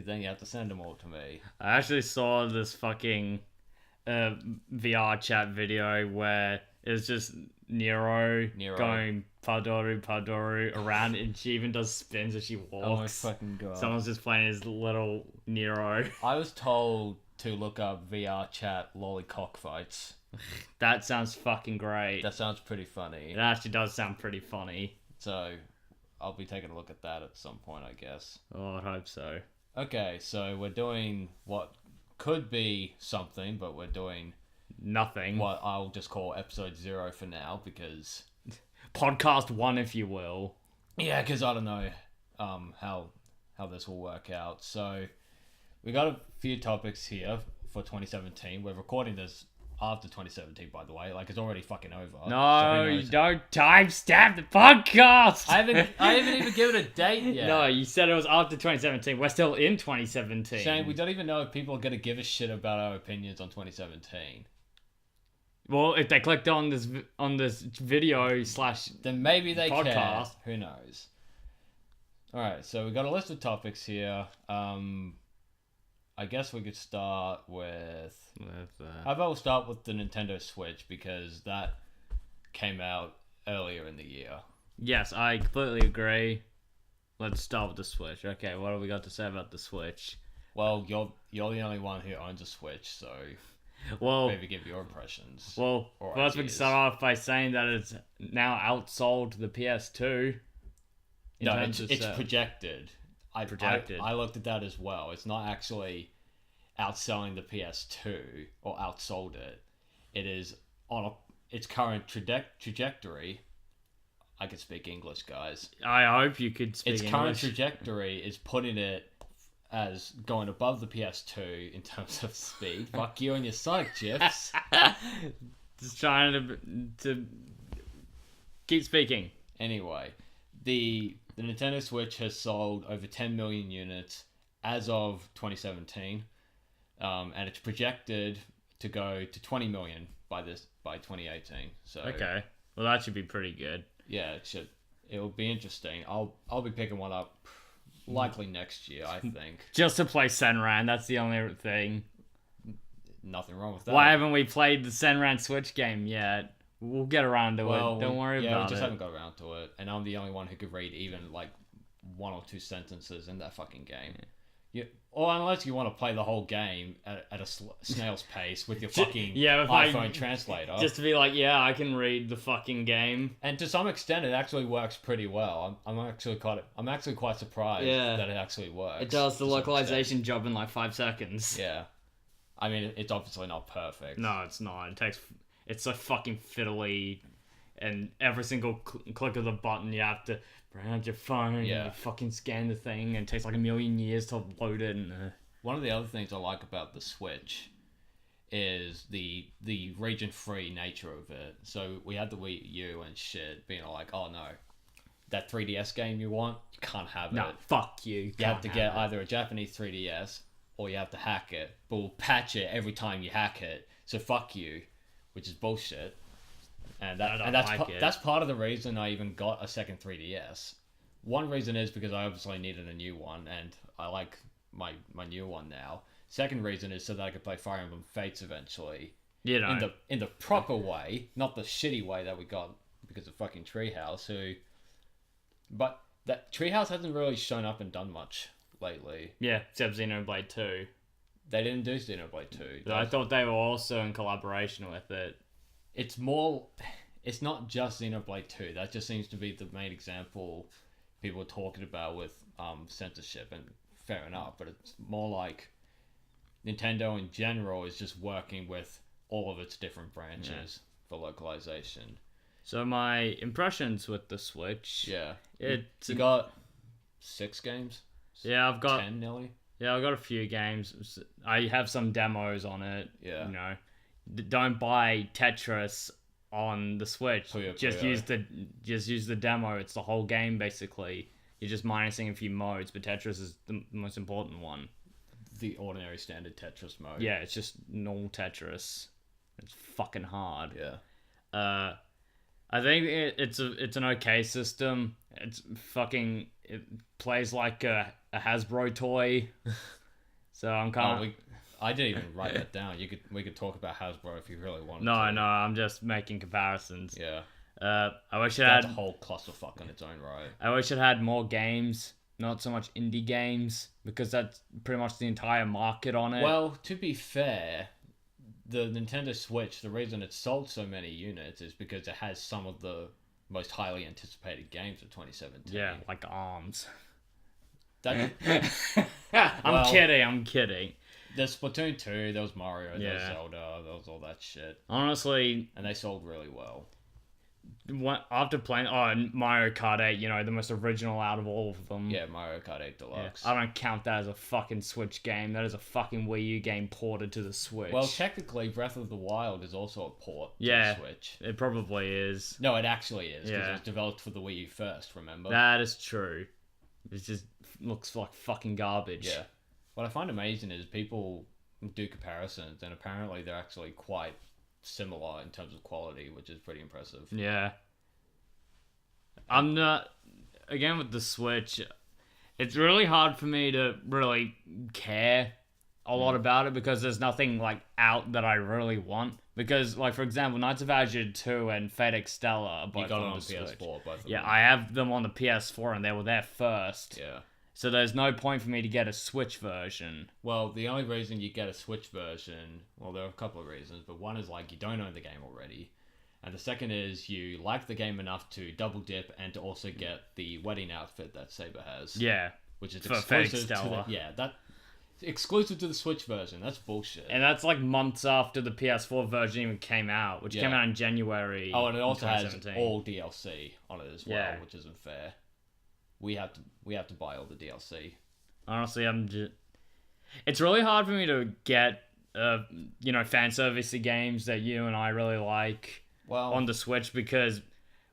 Then you have to send them all to me. I actually saw this fucking VR chat video where it's just Nero going Padoru around, and she even does spins as she walks. Oh my fucking god. Someone's just playing his little Nero. I was told to look up VR chat lolly cockfights. That sounds fucking great. That sounds pretty funny. It actually does sound pretty funny. So, I'll be taking a look at that at some point, I guess. Oh, I hope so. Okay, so we're doing what could be something, but we're doing nothing. What I'll just call episode 0 for now, because... Podcast 1, if you will. Yeah, because I don't know how this will work out. So, we got a few topics here for 2017. We're recording this after 2017, by the way. Like, it's already fucking over. No, you don't timestamp the podcast! I haven't even given a date yet. No, you said it was after 2017. We're still in 2017. Shane, we don't even know if people are going to give a shit about our opinions on 2017. Well, if they clicked on this video / then maybe they podcast. Care. Who knows? Alright, so we got a list of topics here. I guess we could start with... How about we'll start with the Nintendo Switch, because that came out earlier in the year. Yes, I completely agree. Let's start with the Switch. Okay, what have we got to say about the Switch? Well, you're the only one who owns a Switch, so maybe give your impressions. Well, first we can start off by saying that it's now outsold the PS2. No, it's projected. I looked at that as well. It's not actually outselling the PS2 or outsold it. It is on its current trajectory. I can speak English, guys. I hope you could speak English. Its current trajectory is putting it as going above the PS2 in terms of speed. Fuck you and your Sonic GIFs. Just trying to keep speaking. Anyway, the Nintendo Switch has sold over 10 million units as of 2017, and it's projected to go to 20 million by 2018. So okay, well that should be pretty good. Yeah, it should. It'll be interesting. I'll be picking one up likely next year, I think. Just to play Senran, that's the only thing. Nothing wrong with that. Why haven't we played the Senran Switch game yet? We'll get around to it. Don't worry about it. Yeah, we just haven't got around to it. And I'm the only one who could read even like 1 or 2 sentences in that fucking game. Or unless you want to play the whole game at a snail's pace with your fucking iPhone translator. Just to be like, yeah, I can read the fucking game. And to some extent, it actually works pretty well. I'm actually quite surprised that it actually works. It does the localization job in like 5 seconds. Yeah. I mean, it's obviously not perfect. No, it's not. It's so fucking fiddly, and every single click of the button you have to bring out your phone and you fucking scan the thing, and it takes like a million years to load it. And one of the other things I like about the Switch is the region-free nature of it. So we had the Wii U and shit being like, oh no, that 3DS game you want, you can't have it. No, fuck you. You have to get either a Japanese 3DS or you have to hack it, but we'll patch it every time you hack it. So fuck you, which is bullshit. And that's part of the reason I even got a second 3DS. One reason is because I obviously needed a new one, and I like my new one now. Second reason is so that I could play Fire Emblem Fates eventually. You know, in the proper way, not the shitty way that we got because of fucking Treehouse. But that Treehouse hasn't really shown up and done much lately. Yeah, except Xenoblade 2. They didn't do Xenoblade 2. But I thought they were also in collaboration with it. It's not just Xenoblade 2. That just seems to be the main example people are talking about with censorship, and fair enough, but it's more like Nintendo in general is just working with all of its different branches for localization. So my impressions with the Switch... Yeah. You got 6 games? Yeah, I've got... 10 nearly? Yeah, I've got a few games. I have some demos on it. Yeah. You know, don't buy Tetris on the Switch. Just use the demo. It's the whole game basically. You're just minusing a few modes, but Tetris is the most important one. The ordinary standard Tetris mode. Yeah, it's just normal Tetris. It's fucking hard. Yeah. I think it's an okay system. It plays like a a Hasbro toy. So I'm kind of. I didn't even write that down. We could talk about Hasbro if you really wanted to. No, I'm just making comparisons. Yeah. I wish it had a whole clusterfuck on its own right. I wish it had more games, not so much indie games, because that's pretty much the entire market on it. Well, to be fair, the Nintendo Switch, the reason it sold so many units is because it has some of the most highly anticipated games of 2017. Yeah, like ARMS. I'm kidding. There's Splatoon 2, there was Mario, there was Zelda, there was all that shit. Honestly... And they sold really well. After playing Mario Kart 8, the most original out of all of them. Yeah, Mario Kart 8 Deluxe. Yeah. I don't count that as a fucking Switch game. That is a fucking Wii U game ported to the Switch. Well, technically, Breath of the Wild is also a port to the Switch. It probably is. No, it actually is, because it was developed for the Wii U first, remember? That is true. It just looks like fucking garbage. Yeah. What I find amazing is people do comparisons, and apparently they're actually quite similar in terms of quality, which is pretty impressive. Yeah. I'm not... Again, with the Switch, it's really hard for me to really care a lot about it, because there's nothing, out that I really want. Because, for example, Knights of Azure 2 and Fate Extella are both you got on it on the Switch. PS4, both of them. Yeah, I have them on the PS4, and they were there first. Yeah. So there's no point for me to get a Switch version. Well, the only reason you get a Switch version, well, there are a couple of reasons, but one is you don't own the game already, and the second is you like the game enough to double dip and to also get the wedding outfit that Saber has. Yeah, which is exclusive to exclusive to the Switch version. That's bullshit. And that's months after the PS4 version even came out, which came out in January. Oh, and it also has all DLC on it as well, which isn't fair. We have to buy all the DLC. Honestly, it's really hard for me to get fan servicey games that you and I really like on the Switch, because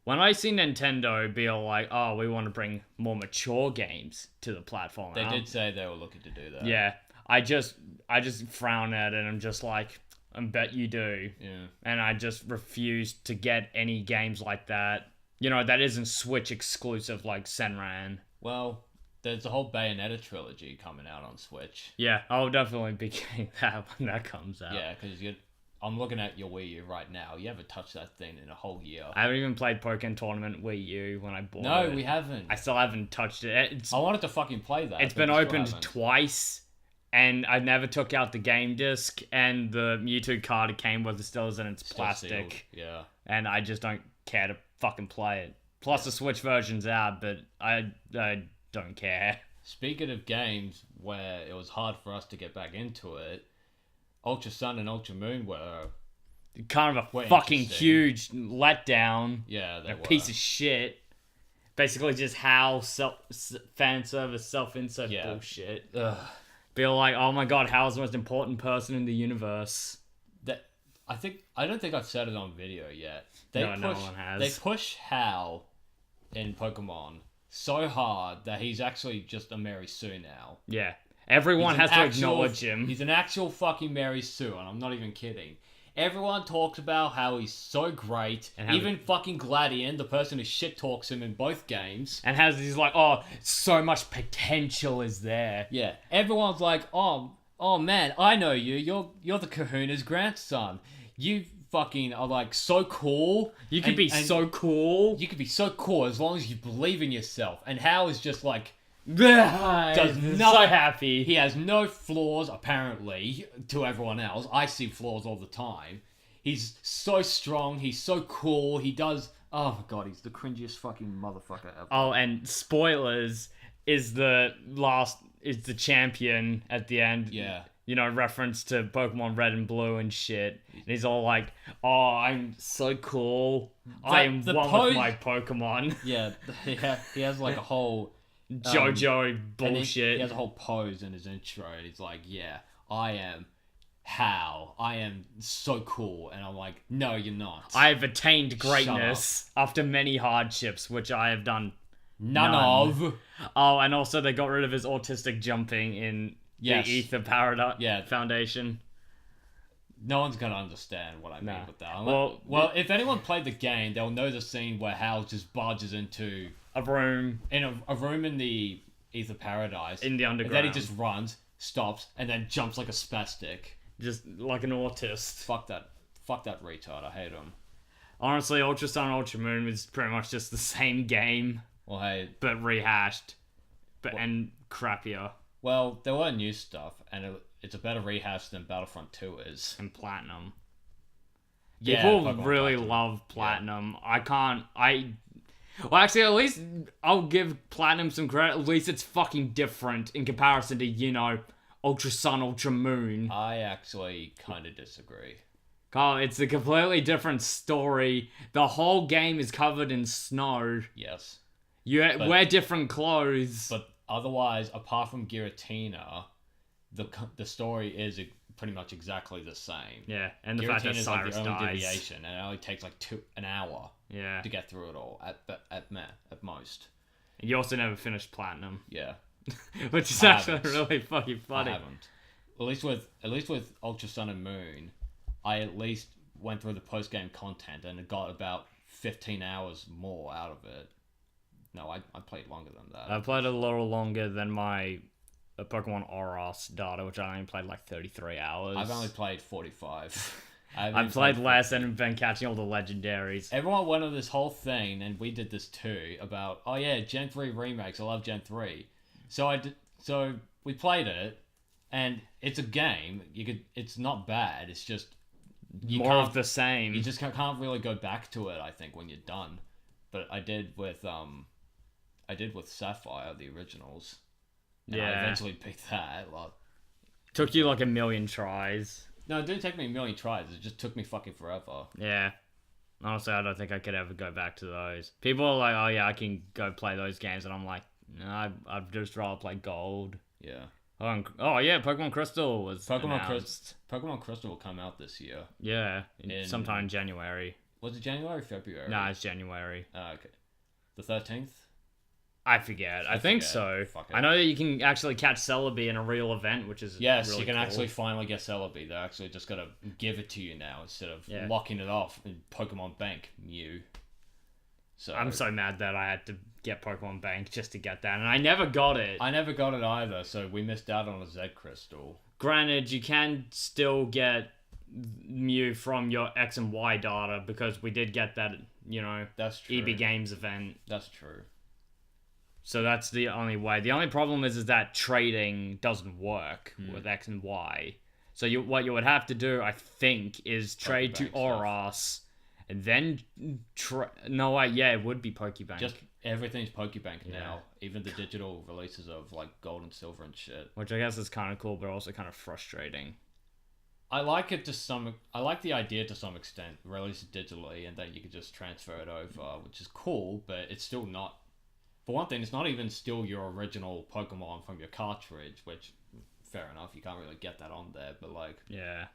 when I see Nintendo be all like, oh, we want to bring more mature games to the platform. They did say they were looking to do that. Yeah. I just frown at it, and I'm just like, I bet you do. Yeah. And I just refuse to get any games like that. That isn't Switch exclusive like Senran. Well, there's a whole Bayonetta trilogy coming out on Switch. Yeah, I'll definitely be getting that when that comes out. Yeah, because I'm looking at your Wii U right now. You haven't touched that thing in a whole year. I haven't even played Pokken Tournament Wii U when I bought it. No, we haven't. I still haven't touched it. I wanted to fucking play that. It's been opened twice, and I never took out the game disc, and the Mewtwo card came with it still is in its plastic. Sealed. Yeah. And I just don't care to fucking play it. Plus the Switch version's out, but I don't care. Speaking of games where it was hard for us to get back into it, Ultra Sun and Ultra Moon were kind of a fucking huge letdown. Yeah, they were. Piece of shit. Basically just how fan service self-insert bullshit. Ugh. Be like, oh my god, Hal's the most important person in the universe. I don't think I've said it on video yet. No one has. They push Hal in Pokemon so hard that he's actually just a Mary Sue now. Yeah. Everyone has to acknowledge him. He's an actual fucking Mary Sue, and I'm not even kidding. Everyone talks about how he's so great. Even fucking Gladian, the person who shit talks him in both games. And he's like, oh, so much potential is there. Yeah. Everyone's like, oh man, I know you. You're the Kahuna's grandson. You fucking are so cool. You could be so cool. You could be so cool as long as you believe in yourself. And Hal is just does not so happy. He has no flaws, apparently, to everyone else. I see flaws all the time. He's so strong. He's so cool. He does... Oh, my God. He's the cringiest fucking motherfucker ever. Oh, and spoilers, is the champion at the end. Yeah. Reference to Pokemon Red and Blue and shit. And he's all like, oh, I'm so cool. I am one with my Pokemon. Yeah. He has a whole... JoJo bullshit. He has a whole pose in his intro, and he's like, yeah, I am Hal. I am so cool. And I'm like, no, you're not. I have attained greatness after many hardships, which I have done none of. Oh, and also they got rid of his autistic jumping in the Ether Paradox Foundation. No one's going to understand what I mean with that. Well, if anyone played the game, they'll know the scene where Hal just barges into... a room in a room in the Ether Paradise. In the underground. And then he just runs, stops, and then jumps like a spastic. Just like an autist. Fuck that retard. I hate him. Honestly, Ultra Sun, Ultra Moon was pretty much just the same game. Well, hey. But rehashed. And crappier. Well, there were new stuff, and it's a better rehash than Battlefront 2 is. And Platinum. Yeah, people Pokemon really Platinum. love Platinum. Yeah. Well, actually, at least I'll give Platinum some credit. At least it's fucking different in comparison to, Ultra Sun, Ultra Moon. I actually kind of disagree. Carl, it's a completely different story. The whole game is covered in snow. Yes. You wear different clothes. But otherwise, apart from Giratina, the story is pretty much exactly the same. Yeah, and the fact that Cyrus like the only dies. deviation, and it only takes like an hour. Yeah. To get through it all at most. And you also never finished Platinum. Yeah. Which is actually really fucking funny. I haven't. At least with Ultra Sun and Moon, I at least went through the post game content and got about 15 hours more out of it. No, I played longer than that. I played a little longer than my Pokemon Oros data, which I only played like 33 hours. I've only played 45. I've played less and been catching all the legendaries. Everyone went on this whole thing, and we did this too, about, oh yeah, Gen 3 remakes, I love Gen 3. So we played it, and it's a game. It's not bad. It's just more of the same. You just can't really go back to it, I think, when you're done. But I did with Sapphire, the originals. And I eventually beat that. Took you like a million tries. No, it didn't take me a million tries. It just took me fucking forever. Yeah. Honestly, I don't think I could ever go back to those. People are like, oh yeah, I can go play those games. And I'm like, no, I'd just rather play Gold. Yeah. Oh yeah, Pokemon Crystal was announced. Pokemon Crystal will come out this year. Yeah, sometime in January. Was it January or February? No, it's January. Oh, okay. The 13th? I forget. I think so. I know that you can actually catch Celebi in a real event, which is really you can cool. actually finally get Celebi. They're actually just gonna give it to you now instead of locking it off in Pokemon Bank. Mew. So I'm so mad that I had to get Pokemon Bank just to get that, and I never got it. I never got it either, so we missed out on a Z Crystal. Granted, you can still get Mew from your X and Y data because we did get that, That's true. EB Games event. That's true. So that's the only way. The only problem is that trading doesn't work with X and Y. So what you would have to do, I think, is trade to Oros, and then it would be Pokebank. Just everything's Pokebank now, even the digital releases of like Gold and Silver and shit. Which I guess is kind of cool, but also kind of frustrating. I like the idea to some extent. Release it digitally, and then you can just transfer it over, which is cool. But it's still not. For one thing, it's not even still your original Pokemon from your cartridge, which, fair enough, you can't really get that on there, but the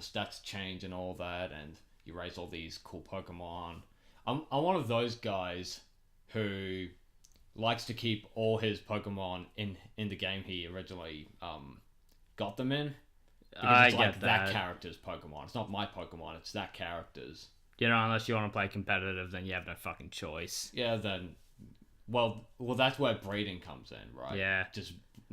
stats change and all that, and you raise all these cool Pokemon. I'm one of those guys who likes to keep all his Pokemon in the game he originally got them in. Because it's that character's Pokemon. It's not my Pokemon, it's that character's. Unless you want to play competitive, then you have no fucking choice. Yeah, then... Well, that's where breeding comes in, right? Yeah.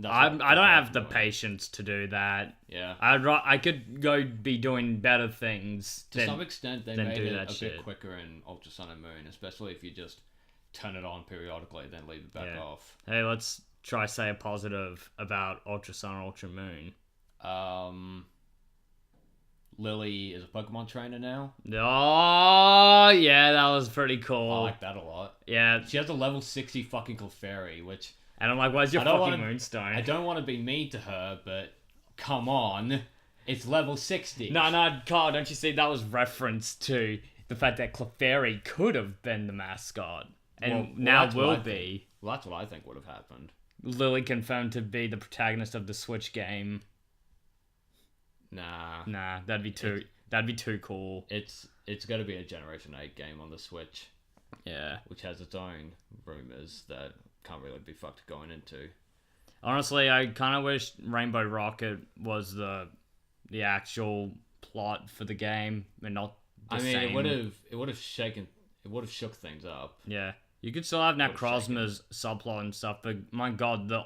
I don't have the patience to do that. Yeah. I could go be doing better things. To some extent, they made it a bit quicker in Ultra Sun and Moon, especially if you just turn it on periodically, then leave it back off. Hey, let's try say a positive about Ultra Sun, Ultra Moon. Lily is a Pokemon trainer now. Oh, yeah, that was pretty cool. I like that a lot. Yeah. She has a level 60 fucking Clefairy, which... And I'm like, where's your fucking Moonstone? I don't want to be mean to her, but come on. It's level 60. No, Carl, don't you see that was reference to the fact that Clefairy could have been the mascot. And now will be. Well, that's what I think would have happened. Lily confirmed to be the protagonist of the Switch game. Nah, that'd be too cool. It's got to be a Generation 8 game on the Switch. Yeah, which has its own rumors that can't really be fucked going into. Honestly, I kind of wish Rainbow Rocket was the actual plot for the game and not the same. It would have shook things up. Yeah, You could still have Necrozma's subplot and stuff, but my god, the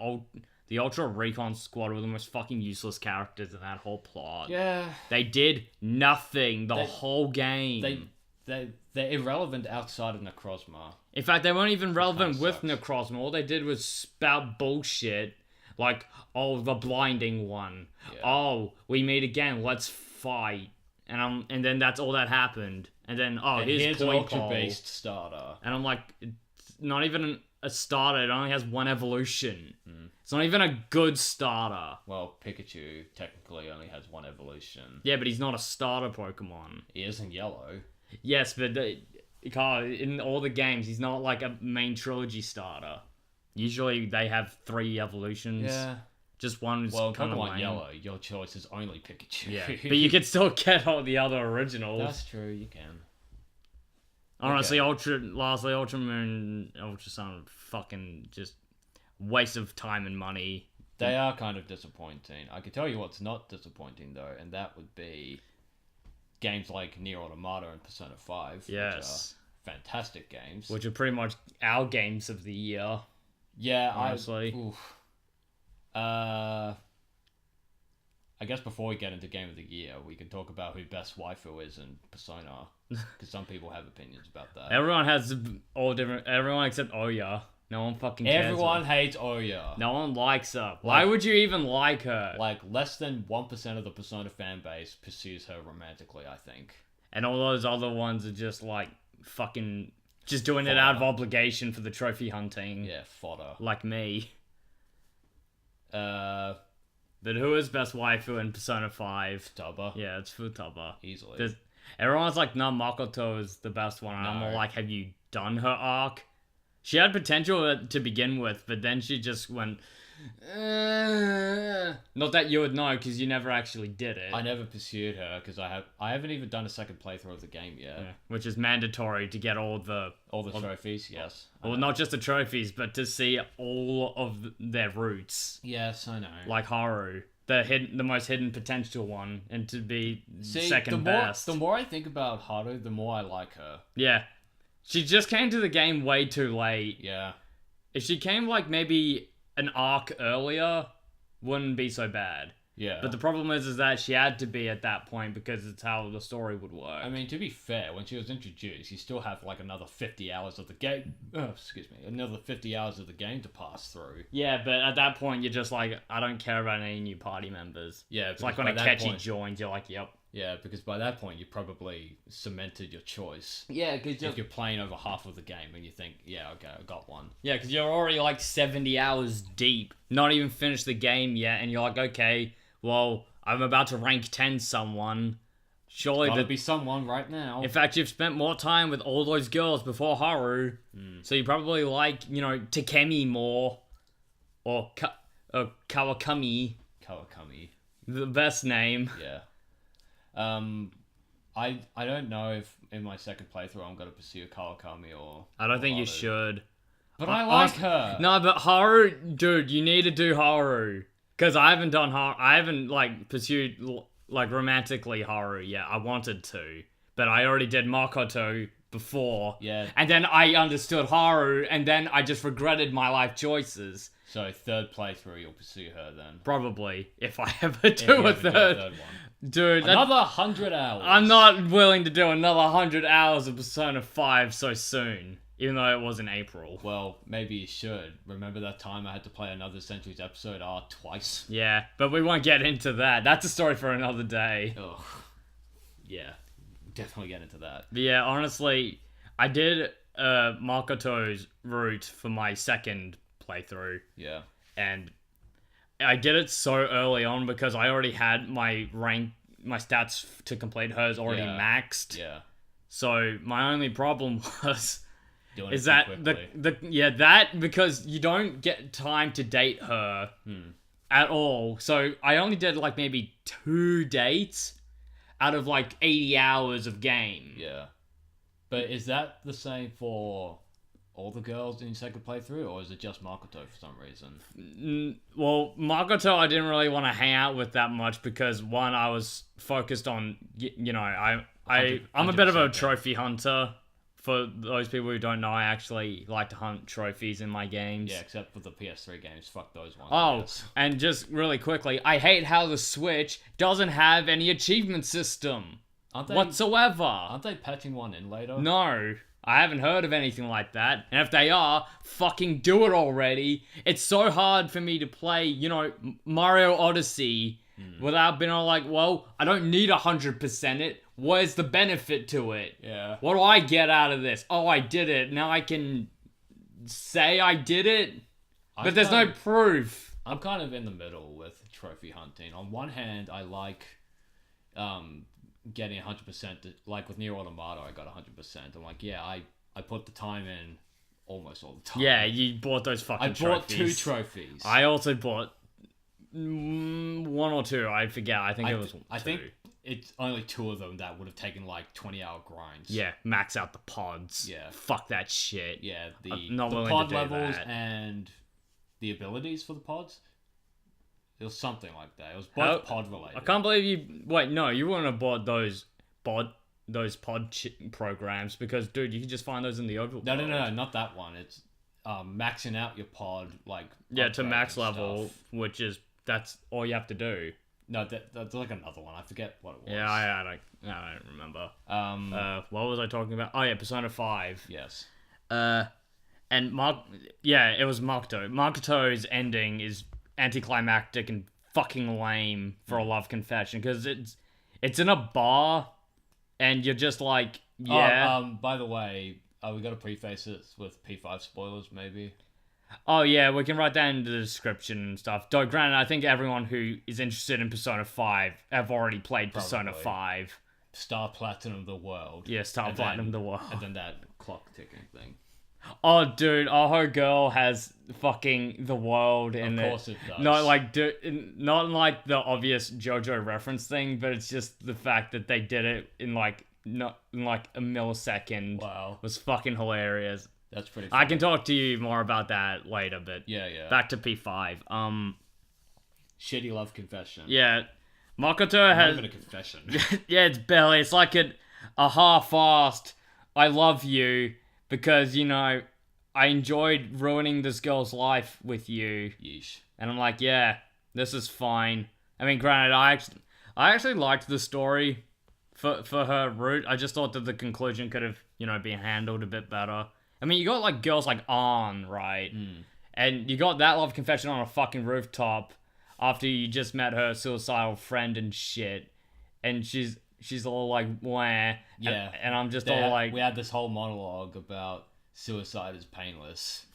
Ultra Recon Squad were the most fucking useless characters in that whole plot. Yeah. They did nothing the whole game. They're irrelevant outside of Necrozma. In fact, they weren't even relevant with Necrozma. All they did was spout bullshit. Like, oh, the blinding one. Yeah. Oh, we meet again. Let's fight. And then that's all that happened. And then, here's an ultra-based starter. And I'm like, it's not even a starter. It only has one evolution. It's not even a good starter. Well, Pikachu technically only has one evolution. Yeah, but he's not a starter Pokemon. He is in yellow. Yes, but in all the games, he's not like a main trilogy starter. Usually they have 3 evolutions. Yeah. Just one is kind of lame. Yellow, your choice is only Pikachu. Yeah, but you can still get all the other originals. That's true, you can. Honestly, Ultra Moon, Ultra Sun, fucking just waste of time and money. They are kind of disappointing. I can tell you what's not disappointing though, and that would be games like Nier Automata and Persona 5. Yes. Which are fantastic games. Which are pretty much our games of the year. Yeah, honestly. I guess before we get into Game of the Year, we can talk about who best waifu is in Persona, because some people have opinions about that. Everyone has all different. Everyone except Oya. No one fucking cares. Everyone hates Oya. No one likes her. Why would you even like her? Like, less than 1% of the Persona fan base pursues her romantically, I think. And all those other ones are just like fucking just doing it out of obligation for the trophy hunting. Yeah, fodder. Like me. But who is best waifu in Persona 5? Futaba. Yeah, it's Futaba. Easily. Everyone's like, no, Makoto is the best one. And I'm all like, have you done her arc? She had potential to begin with, but then she just went... Not that you would know, because you never actually did it. I never pursued her, because I haven't even done a second playthrough of the game yet. Yeah, which is mandatory to get all the trophies, yes. Well, not just the trophies, but to see all of their roots. Yes, I know. Like Haru, the most hidden potential one, and to be second best. The more I think about Haru, the more I like her. Yeah. She just came to the game way too late. Yeah. If she came like maybe an arc earlier, wouldn't be so bad. Yeah. But the problem is that she had to be at that point because it's how the story would work. I mean, to be fair, when she was introduced, you still have like another 50 hours of the game. Another 50 hours of the game to pass through. Yeah, but at that point, you're just like, I don't care about any new party members. Yeah, it's like when Akechi joins, you're like, yep. Yeah, because by that point, you probably cemented your choice. Yeah, because if you're playing over half of the game and you think, yeah, okay, I got one. Yeah, because you're already like 70 hours deep, not even finished the game yet, and you're like, okay, well, I'm about to rank 10 someone. Surely there'll be someone right now. In fact, you've spent more time with all those girls before Haru, so you probably like, Takemi more, or Kawakami. Kawakami. The best name. Yeah. I don't know if in my second playthrough I'm gonna pursue Kawakami or... I don't think you should. But I like her! No, but Haru, dude, you need to do Haru. Because I haven't done Haru. I haven't, pursued, romantically Haru yet. I wanted to. But I already did Makoto before. Yeah. And then I understood Haru, and then I just regretted my life choices. So third playthrough, you'll pursue her then? Probably. If I ever do a third one. Dude, another 100 hours. I'm not willing to do another 100 hours of Persona 5 so soon, even though it was in April. Well, maybe you should. Remember that time I had to play another Centuries episode twice? Yeah, but we won't get into that. That's a story for another day. Ugh. Yeah, definitely get into that. But yeah, honestly, I did Makoto's route for my second playthrough. Yeah. And I did it so early on because I already had my stats to complete hers already maxed. Yeah. So my only problem was that that because you don't get time to date her at all. So I only did maybe 2 dates out of 80 hours of game. Yeah. But is that the same for all the girls in second playthrough, or is it just Makoto for some reason? Well, Makoto I didn't really want to hang out with that much because one, I was focused on, I'm a bit of a trophy hunter for those people who don't know, I actually like to hunt trophies in my games. Yeah, except for the PS3 games. Fuck those ones. Oh, and just really quickly, I hate how the Switch doesn't have any achievement system whatsoever. Aren't they patching one in later? No, I haven't heard of anything like that. And if they are, fucking do it already. It's so hard for me to play, Mario Odyssey without being all like, well, I don't need 100% it. Where's the benefit to it? Yeah. What do I get out of this? Oh, I did it. Now I can say I did it, but there's no proof. I'm kind of in the middle with trophy hunting. On one hand, I like getting 100%. Like with Nier Automata, I got 100%. I'm like, yeah, I put the time in almost all the time. Yeah, you bought those fucking trophies. I bought 2 trophies. I also bought 1 or 2. I forget. I think it was 2. I think it's only 2 of them that would have taken like 20-hour grinds. Yeah, max out the pods. Yeah. Fuck that shit. Yeah, the pod levels and the abilities for the pods. It was something like that. It was both pod related. I can't believe you... Wait, no, you wouldn't have bought those pod programs because, dude, you can just find those in the overworld. No, not that one. It's maxing out your pod, like... Yeah, to max level, which is... That's all you have to do. No, that's like another one. I forget what it was. Yeah, I don't remember. What was I talking about? Oh, yeah, Persona 5. Yes. And it was Makoto. Makoto's ending is anticlimactic and fucking lame for a love confession because it's in a bar and you're just like, yeah. By the way, we got to preface it with P5 spoilers, maybe. Oh yeah, we can write that in the description and stuff. Though, granted, I think everyone who is interested in Persona 5 have already played Persona 5. Star Platinum the world. Yeah, Star Platinum the world. And then that clock ticking thing. Oh, dude, her girl has fucking the world in it. Of course it does. Not in like the obvious JoJo reference thing, but it's just the fact that they did it in like not in like a millisecond. Wow, was fucking hilarious. That's pretty funny. I can talk to you more about that later, but yeah. Back to P5. Shitty love confession. Yeah, Makoto has... Not even a confession. Yeah, it's barely. It's like a half-assed, I love you, because, I enjoyed ruining this girl's life with you. Yeesh. And I'm like, yeah, this is fine. I mean, granted, I actually liked the story for her route. I just thought that the conclusion could have, been handled a bit better. I mean, you got, like, girls like Ann, right? And you got that love confession on a fucking rooftop after you just met her suicidal friend and shit. And she's all like, wah. Yeah. And I'm just all like... We had this whole monologue about suicide is painless.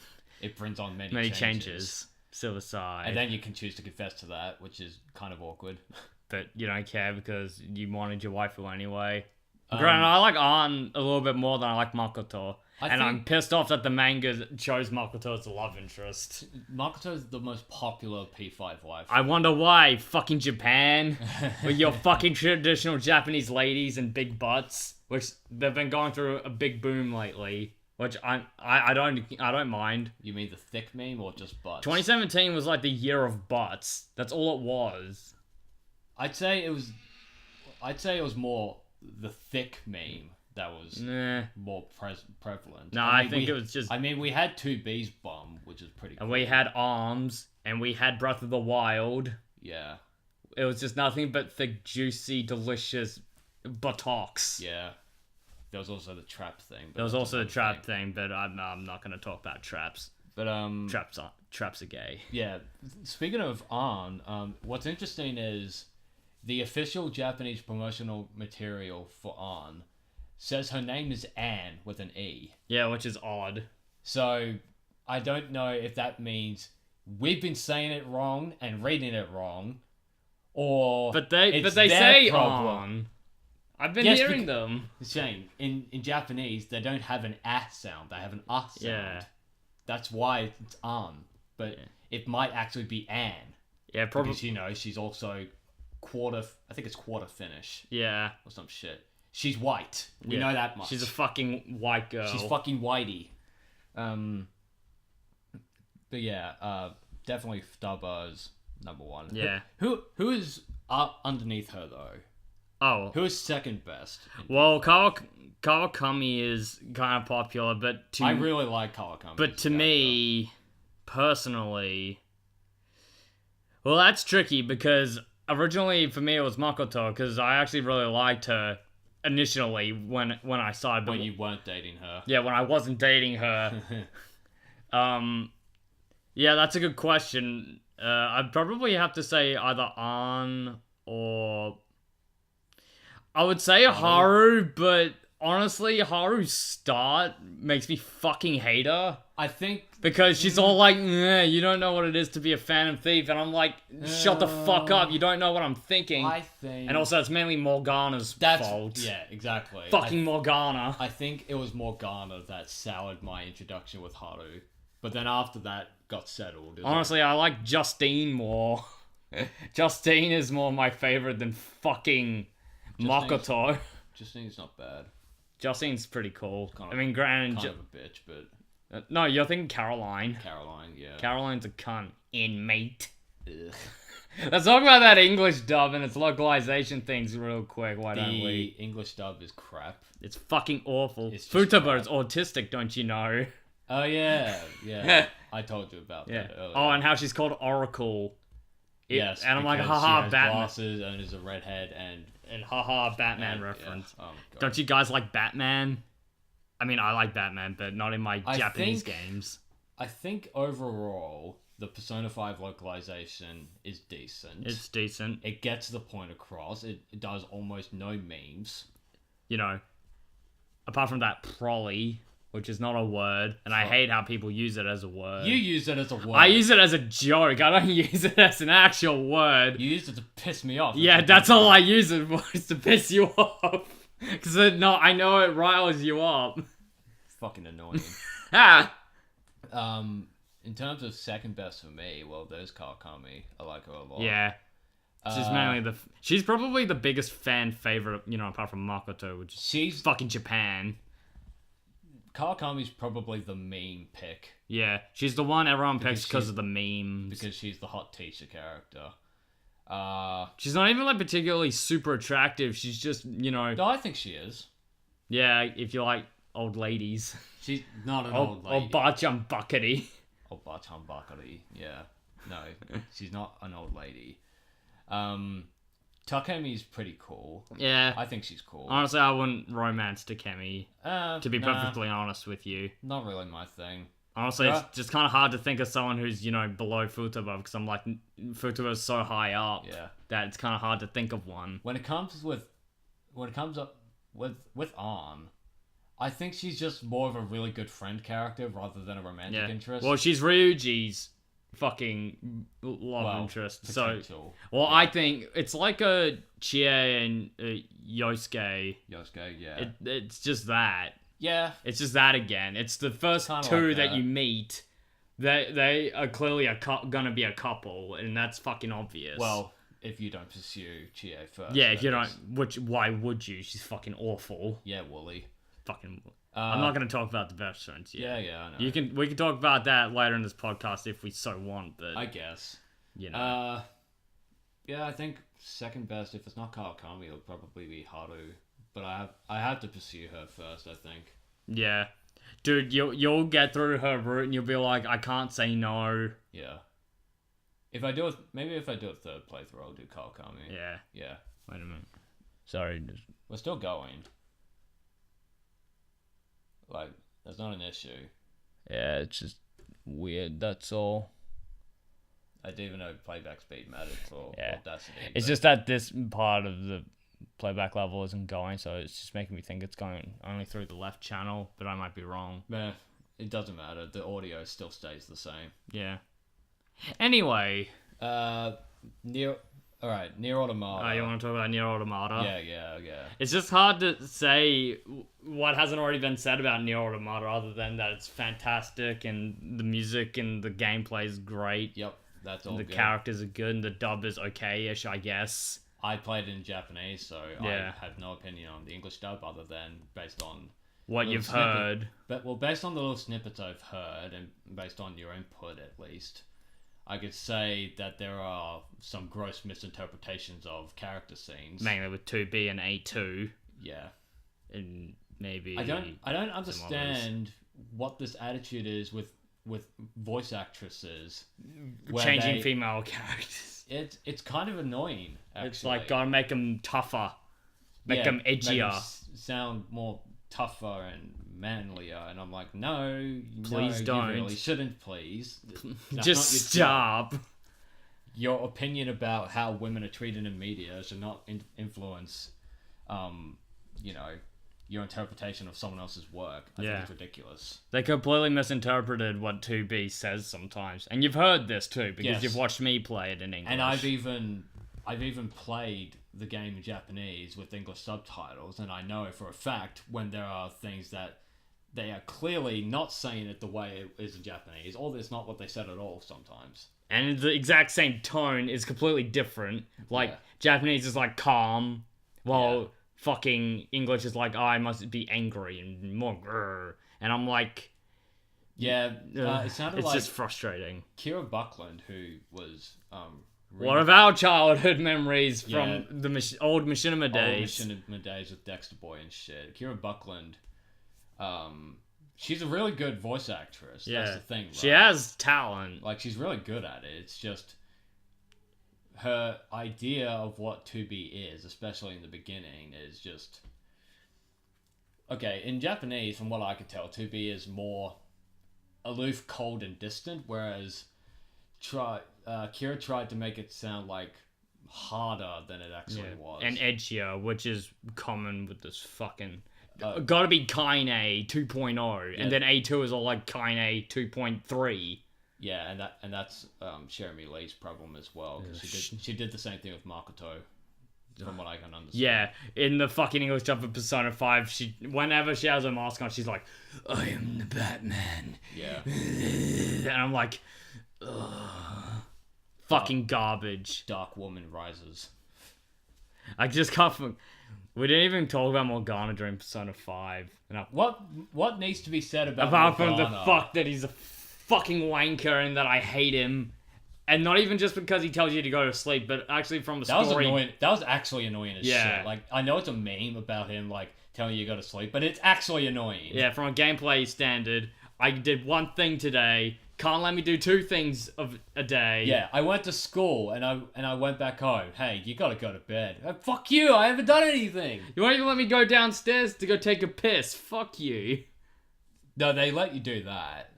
It brings on many changes. Suicide. And then you can choose to confess to that, which is kind of awkward. But you don't care because you wanted your waifu anyway. Granted, I like Ann a little bit more than I like Makoto. I'm pissed off that the manga chose Makoto as the love interest. Makoto is the most popular P5 wife. I wonder why. Fucking Japan. With your fucking traditional Japanese ladies and big butts. Which they've been going through a big boom lately. Which I don't mind. You mean the thick meme or just butts? 2017 was like the year of butts. That's all it was. I'd say it was more the thick meme that was more prevalent. No, I think it was just... I mean, we had 2B's bum, which is pretty cool. And we had Arms, and we had Breath of the Wild. Yeah. It was just nothing but thick, juicy, delicious buttocks. Yeah. There was also the trap thing. There was also the trap thing, but I'm not going to talk about traps. But traps are gay. Yeah. Speaking of Ann, what's interesting is the official Japanese promotional material for Ann says her name is Anne with an E. Yeah, which is odd. So I don't know if that means we've been saying it wrong and reading it wrong, or but they say on. I've been hearing them. Shane, in Japanese they don't have an A sound; they have an A sound. Yeah, that's why it's Ann. But it might actually be Anne. Yeah, probably. Because she's also quarter Finnish. Yeah, or some shit. She's white. We know that much. She's a fucking white girl. She's fucking whitey. But yeah, definitely Stubba's number one. Yeah. Who is up underneath her though? Oh. Who is second best? Well, Kawakami is kind of popular, but I really like Kawakami. But to me, personally, well, that's tricky because originally for me it was Makoto because I actually really liked her initially when I saw it. When you weren't dating her. Yeah, when I wasn't dating her. Yeah, that's a good question. I'd probably have to say either An or... I would say Haru, but honestly, Haru's start makes me fucking hate her. I think... Because she's all like, you don't know what it is to be a Phantom Thief, and I'm like, shut the fuck up, you don't know what I'm thinking. I think... And also, it's mainly Morgana's fault. Yeah, exactly. Fucking Morgana. I think it was Morgana that soured my introduction with Haru. But then after that, got settled. Honestly, I like Justine more. Justine is more my favorite than fucking Makoto. Justine's not bad. Justine's pretty cool. Kind I mean, granted... Kind of a bitch, but... no, you're thinking Caroline. Caroline, yeah. Caroline's a cunt. Inmate. Let's talk about that English dub and its localization things real quick. Why don't we? The English dub is crap. It's fucking awful. Futaba's autistic, don't you know? Oh, yeah. Yeah. I told you about that earlier. Oh, and how she's called Oracle. Yes. And I'm like, haha, she has Batman. glasses and is a redhead and haha, Batman reference. Yeah. Oh, God. Don't you guys like Batman? I mean, I like Batman, but not in my Japanese games. I think overall, the Persona 5 localization is decent. It's decent. It gets the point across. It does almost no memes. You know, apart from that prolly, which is not a word, and I hate how people use it as a word. You use it as a word. I use it as a joke. I don't use it as an actual word. You use it to piss me off. Yeah, that's all I use it for, is to piss you off. Because I know it riles you up. Fucking annoying. In terms of second best for me, well, there's Kawakami. I like her a lot. Yeah. She's mainly she's probably the biggest fan favorite, you know, apart from Makoto, which is fucking Japan. Kawakami's probably the meme pick. Yeah, she's the one everyone picks because of the memes. Because she's the hot teacher character. She's not even like particularly super attractive. She's just, you know. No, I think she is. Yeah, if you like old ladies. She's not an old lady. Or Bacham Buckety. Oh, Bacham Buckety. Yeah. No, she's not an old lady. Takemi's pretty cool. Yeah. I think she's cool. Honestly, I wouldn't romance Takemi. To be perfectly honest with you. Not really my thing. Honestly, it's just kind of hard to think of someone who's, you know, below Futaba, because I'm like, Futaba's so high up that it's kind of hard to think of one. When it comes up with An, I think she's just more of a really good friend character rather than a romantic interest. Well, she's Ryuji's fucking love interest. Potential. So, I think it's like a Chie and Yosuke. Yosuke, yeah. It's just that. Yeah. It's just that again. It's the first two like that you meet. They are clearly gonna be a couple, and that's fucking obvious. Well, if you don't pursue Chie first. Yeah, if you don't. Why would you? She's fucking awful. Yeah, Wooly. Fucking. I'm not gonna talk about the best friends yet. Yeah, I know. We can talk about that later in this podcast if we so want, but I guess. You know. Yeah, I think second best, if it's not Kawakami, it'll probably be Haru. But I have to pursue her first, I think. Yeah. Dude, you'll get through her route and you'll be like, I can't say no. Yeah. If I do a third playthrough, I'll do Kawakami. Yeah. Yeah. Wait a minute. Sorry. We're still going. Like, that's not an issue. Yeah, it's just weird, that's all. I didn't even know playback speed mattered for Audacity. It's just that this part of the playback level isn't going, so it's just making me think it's going only through the left channel, but I might be wrong. Meh, it doesn't matter. The audio still stays the same. Yeah. Anyway. Nier Automata. You want to talk about Nier Automata? Yeah. It's just hard to say what hasn't already been said about Nier Automata other than that it's fantastic and the music and the gameplay is great. Yep, that's all the good. Characters are good and the dub is okay-ish, I guess. I played it in Japanese, so I have no opinion on the English dub other than based on what you've heard. But based on the little snippets I've heard and based on your input at least, I could say that there are some gross misinterpretations of character scenes. Mainly with 2B and A2. Yeah. And maybe... I don't understand what this attitude is with voice actresses. Changing female characters. It's kind of annoying, actually. It's like, gotta make them tougher. Make them edgier. Make them sound more tougher and manlier. And I'm like, no, please don't. You really shouldn't, please. Just stop. Your opinion about how women are treated in media should not influence, your interpretation of someone else's work. I think it's ridiculous. They completely misinterpreted what 2B says sometimes. And you've heard this too, because you've watched me play it in English. And I've even played the game in Japanese with English subtitles, and I know for a fact when there are things that they are clearly not saying it the way it is in Japanese, or it's not what they said at all sometimes. And the exact same tone is completely different. Like, Japanese is like calm, while fucking English is like, I must be angry and more grrr. And I'm like... Yeah, it sounded it's just frustrating. Kira Buckland, who was... one of our childhood memories from the old Machinima days. Old Machinima days with Dexter Boy and shit. Kira Buckland, she's a really good voice actress. Yeah. That's the thing, right? She has talent. Like, she's really good at it. It's just... her idea of what 2B is, especially in the beginning, is just... Okay, in Japanese, from what I could tell, 2B is more aloof, cold, and distant, whereas Kira tried to make it sound like harder than it actually was. And edgier, which is common with this fucking... gotta be Kaine 2.0, and then A2 is all like Kaine 2.3. Yeah, and that's Jeremy Lee's problem as well, because she did the same thing with Makoto, from what I can understand. Yeah, in the fucking English dub of Persona 5, whenever she has her mask on, she's like, I am the Batman. Yeah. And I'm like, ugh. Fucking garbage. Dark Woman Rises. I just can't... We didn't even talk about Morgana during Persona 5. What needs to be said about apart Morgana? From the fuck that he's a fucking wanker and that I hate him, and not even just because he tells you to go to sleep, but actually from the story. That was annoying. That was actually annoying as shit. Like, I know it's a meme about him like telling you to go to sleep, but it's actually annoying. Yeah, from a gameplay standard, I did one thing today. Can't let me do two things of a day. Yeah, I went to school and I went back home. Hey, you gotta go to bed. Fuck you! I haven't done anything. You won't even let me go downstairs to go take a piss. Fuck you. No, they let you do that.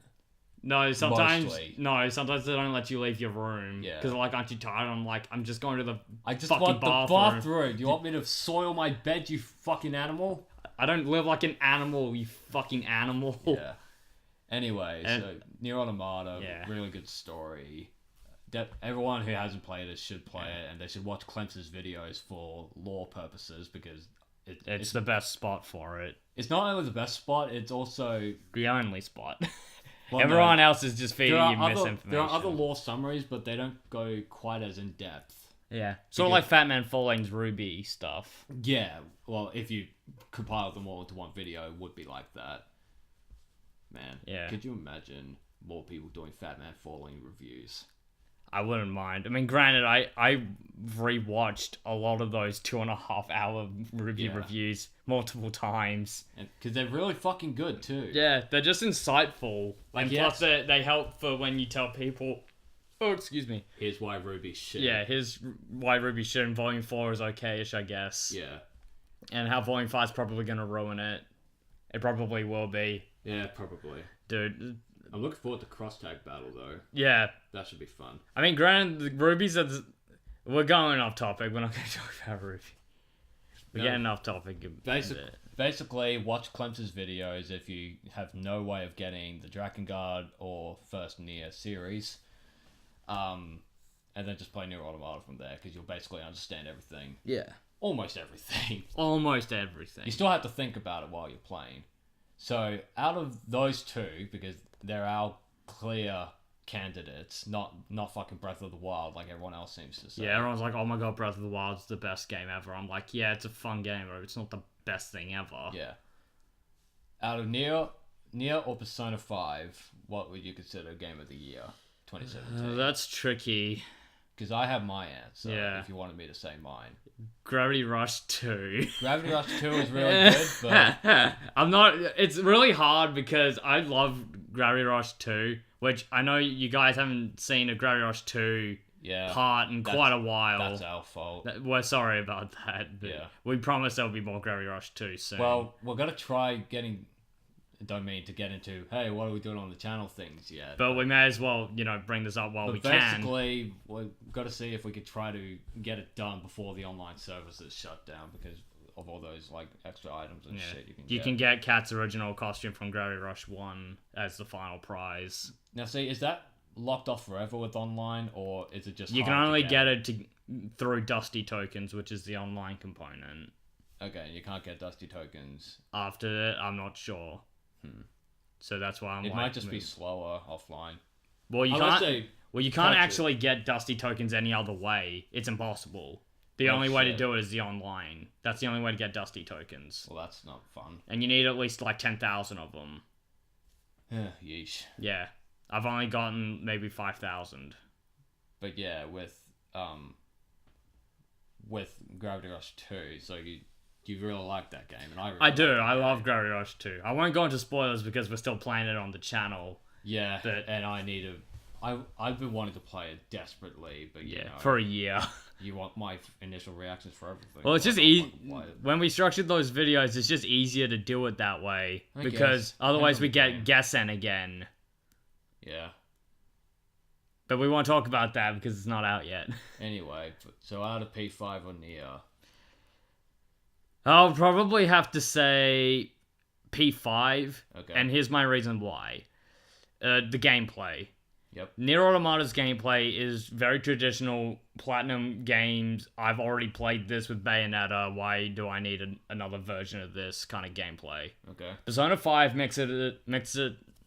No, sometimes they don't let you leave your room. Yeah. Because like, aren't you tired? I'm like, I'm just going to the I just fucking want bathroom. the bathroom. Do you want me to soil my bed, you fucking animal? I don't live like an animal, you fucking animal. Yeah. Anyway, so Nier Automata, really good story. Everyone who hasn't played it should play it, and they should watch Clems's videos for lore purposes, because it's the best spot for it. It's not only the best spot, it's also the only spot. Well, everyone else is just feeding you misinformation. There are other lore summaries, but they don't go quite as in depth. Yeah, sort of like Fat Man Falling's Ruby stuff. Yeah, well, if you compile them all into one video, it would be like that. Man, could you imagine more people doing Fat Man Falling reviews? I wouldn't mind. I mean, granted, I rewatched a lot of those 2.5 hour Ruby reviews multiple times. Because they're really fucking good, too. Yeah, they're just insightful. And plus, they help for when you tell people, oh, excuse me. Here's why Ruby's shit. Yeah, here's why Ruby's shit, and Volume 4 is okay-ish, I guess. Yeah. And how Volume 5 is probably going to ruin it. It probably will be. Yeah, probably. Dude. I'm looking forward to Cross Tag Battle, though. Yeah. That should be fun. I mean, granted, the Ruby's... We're going off topic. We're not going to talk about Ruby. We're getting off topic. Basically, watch Clems's videos if you have no way of getting the Drakengard or First Nier series. And then just play Nier Automata from there, because you'll basically understand everything. Yeah. Almost everything. Almost everything. You still have to think about it while you're playing. So, out of those two, because they're our clear candidates, not fucking Breath of the Wild like everyone else seems to say. Yeah, everyone's like, oh my god, Breath of the Wild's the best game ever. I'm like, yeah, it's a fun game, but it's not the best thing ever. Yeah. Out of Nier or Persona 5, what would you consider Game of the Year? 2017? That's tricky. Because I have my answer, if you wanted me to say mine. Gravity Rush 2. Gravity Rush 2 is really good, but... I'm not... It's really hard because I love Gravity Rush 2, which I know you guys haven't seen a Gravity Rush 2 part in quite a while. That's our fault. We're sorry about that. But we promise there'll be more Gravity Rush 2 soon. Well, we're going to try getting... Don't mean to get into, hey, what are we doing on the channel things yet? But we may as well, bring this up while we can. Basically, we've got to see if we could try to get it done before the online services shut down because of all those like extra items and shit you can get. You can get Kat's original costume from Gravity Rush 1 as the final prize. Now, see, is that locked off forever with online, or is it just you can only get it through Dusty Tokens, which is the online component. Okay, and you can't get Dusty Tokens after that. I'm not sure. So that's why it might just be slower offline. Well, you can't actually get Dusty Tokens any other way. It's impossible. The only way to do it is the online. That's the only way to get Dusty Tokens. Well, that's not fun. And you need at least like 10,000 of them. Yeesh. Yeah, I've only gotten maybe 5,000. But yeah, with Gravity Rush 2, so you really like that game, and I do. I love Gravity Rush 2. I won't go into spoilers because we're still playing it on the channel. Yeah, and I need to... I've been wanting to play it desperately, but for a year. You want my initial reactions for everything. Well, it's just easy. When we structured those videos, it's just easier to do it that way because otherwise we get guessing again. Yeah. But we won't talk about that because it's not out yet. Anyway, so out of P5 or Nier... I'll probably have to say P5. Okay. And here's my reason why. The gameplay. Yep. Nier Automata's gameplay is very traditional Platinum games. I've already played this with Bayonetta. Why do I need another version of this kind of gameplay? Okay. Persona 5 mixes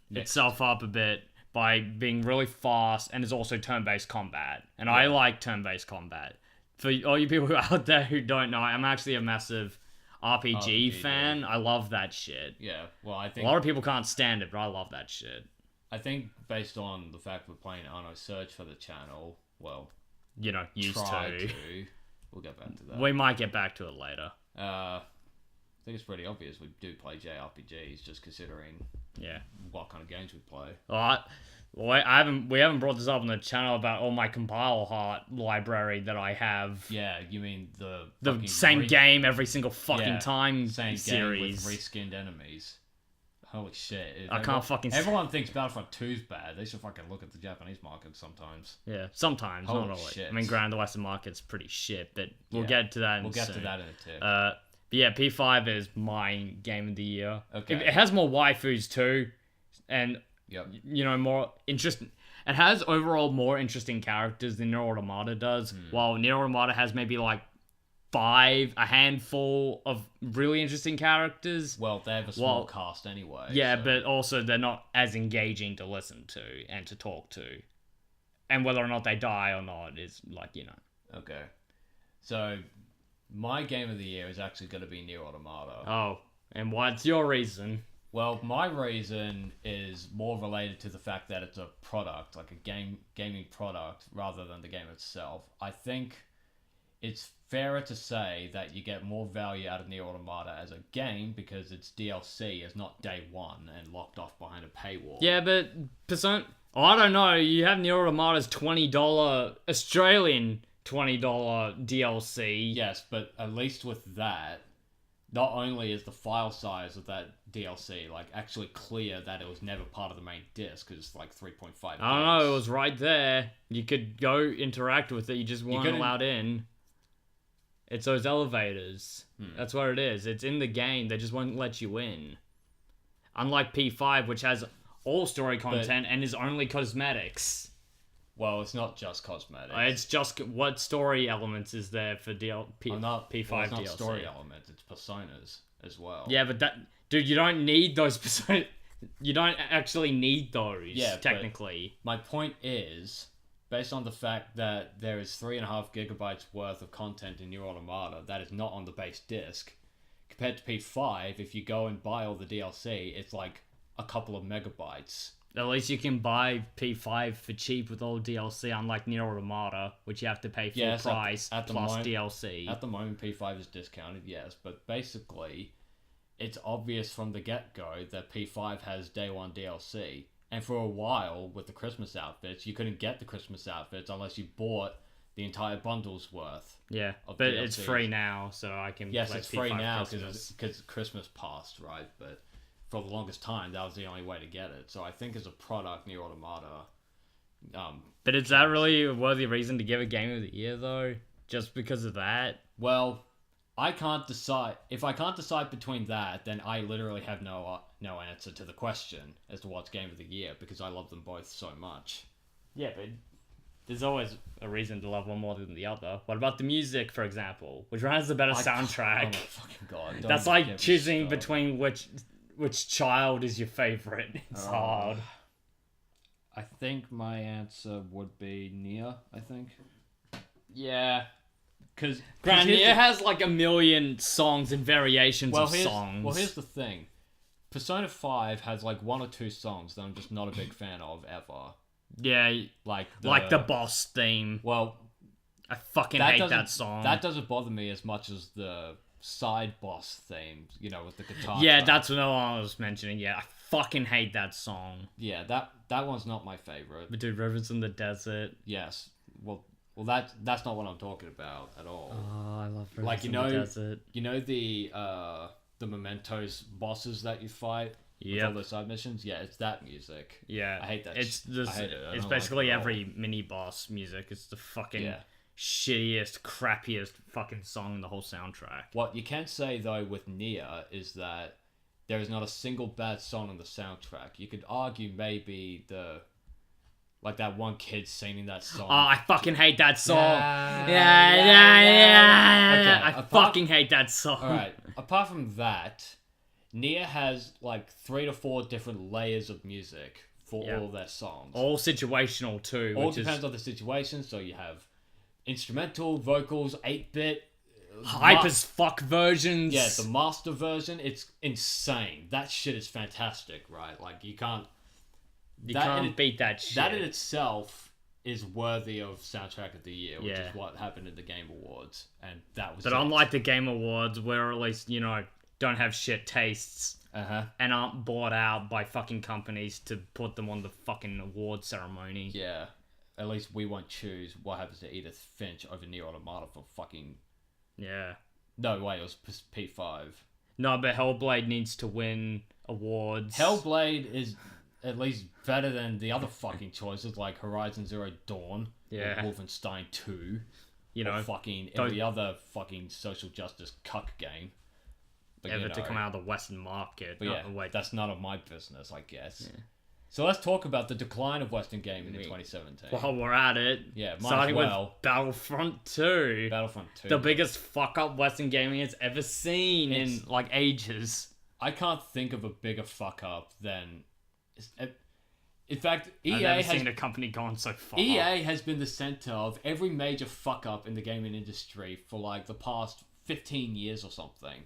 itself up a bit by being really fast and is also turn-based combat. And I like turn-based combat. For all you people out there who don't know, I'm actually a massive RPG fan. I love that shit. Yeah, well, I think... A lot of people can't stand it, but I love that shit. I think based on the fact we're playing Anno Search for the channel, well... used to. We'll get back to that. We might get back to it later. I think it's pretty obvious we do play JRPGs, just considering what kind of games we play. We haven't brought this up on the channel about all my compile heart library that I have. Yeah, you mean the same game every single fucking time same series. Game with reskinned enemies. Holy shit. Everyone thinks Battlefront 2's bad. They should fucking look at the Japanese market sometimes. Yeah, sometimes, not always. Shit. I mean, granted, the Western market's pretty shit, but we'll get to that We'll get to that in a tick. But yeah, P5 is my game of the year. Okay. It has more waifus too, and... Yep. More interesting. It has overall more interesting characters than Nier Automata does. While Nier Automata has maybe like a handful of really interesting characters. Well, they have a small cast anyway. Yeah, but also they're not as engaging to listen to and to talk to. And whether or not they die or not is Okay. So, my game of the year is actually going to be Nier Automata. Oh, and what's your reason? Well, my reason is more related to the fact that it's a product, like a gaming product, rather than the game itself. I think it's fairer to say that you get more value out of Nier Automata as a game because its DLC is not day one and locked off behind a paywall. Yeah, but I don't know. You have Nier Automata's $20 Australian $20 DLC. Yes, but at least with that, not only is the file size of that DLC actually clear that it was never part of the main disc because it's 3.5 gigs. I don't know, it was right there. You could go interact with it, you just weren't allowed in. It's those elevators. That's what it is. It's in the game, they just won't let you in. Unlike P5, which has all story content and is only cosmetics. Well, it's not just cosmetics. It's just what story elements is there for P5 it's not DLC. Story elements, it's personas as well. Yeah, but dude, you don't need those personas. You don't actually need those, technically. My point is, based on the fact that there is 3.5 gigabytes worth of content in Nier Automata that is not on the base disc, compared to P5, if you go and buy all the DLC, it's like a couple of megabytes. At least you can buy P5 for cheap with all DLC, unlike Nier Automata, which you have to pay full price plus DLC. At the moment, P5 is discounted, yes, but basically, it's obvious from the get-go that P5 has day one DLC. And for a while, with the Christmas outfits, you couldn't get the Christmas outfits unless you bought the entire bundle's worth. Yeah, but DLCs. It's free now, so I can play it's P5 free now because Christmas passed, right? But for the longest time, that was the only way to get it. So I think as a product, Nier Automata... but is that really a worthy reason to give a Game of the Year, though? Just because of that? Well, I can't decide. If I can't decide between that, then I literally have no answer to the question as to what's Game of the Year, because I love them both so much. Yeah, but there's always a reason to love one more than the other. What about the music, for example? Which one has the better soundtrack? Oh my fucking god. That's like choosing between which child is your favorite. It's hard. I think my answer would be Nier, I think. Yeah. Because Nier has like a million songs and variations of songs. Well, here's the thing. Persona 5 has like one or two songs that I'm just not a big fan of ever. Yeah, like the boss theme. Well, I fucking hate that song. That doesn't bother me as much as the side boss theme, with the guitar. Yeah, track. That's what I was mentioning. Yeah, I fucking hate that song. Yeah, that one's not my favorite. But dude, Rivers in the Desert. Yes. Well, that's not what I'm talking about at all. Oh, I love Rivers in the Desert. You know the Mementos bosses that you fight? With all those side missions? Yeah, it's that music. Yeah. I hate that. I hate it. It's basically every mini boss music. It's the fucking shittiest, crappiest fucking song in the whole soundtrack. What you can say, though, with Nier is that there is not a single bad song on the soundtrack. You could argue maybe that one kid singing that song. Oh, I fucking hate that song. Okay, I fucking hate that song. Alright, apart from that, Nier has like 3 to 4 different layers of music for all of their songs. All situational too. All depends on the situation. So you have instrumental, vocals, 8-bit, hype as fuck versions. Yeah, the master version. It's insane. That shit is fantastic, right? Like you can't beat that shit. That in itself is worthy of Soundtrack of the Year, which is what happened in the Game Awards, and that was. But unlike the Game Awards, where at least don't have shit tastes and aren't bought out by fucking companies to put them on the fucking award ceremony. Yeah, at least we won't choose what happens to Edith Finch over Nier Automata for fucking. Yeah. No way, it was P5. No, but Hellblade needs to win awards. Hellblade is at least better than the other fucking choices like Horizon Zero Dawn or Wolfenstein 2. Or fucking every other fucking social justice cuck game. But, ever to come out of the Western market. But that's none of my business, I guess. Yeah. So let's talk about the decline of Western gaming in 2017. While we're at it, starting with Battlefront 2. Battlefront 2. The biggest fuck-up Western gaming has ever seen in, ages. I can't think of a bigger fuck-up than... In fact, I've never seen a company gone so far. EA has been the center of every major fuck-up in the gaming industry for, the past 15 years or something.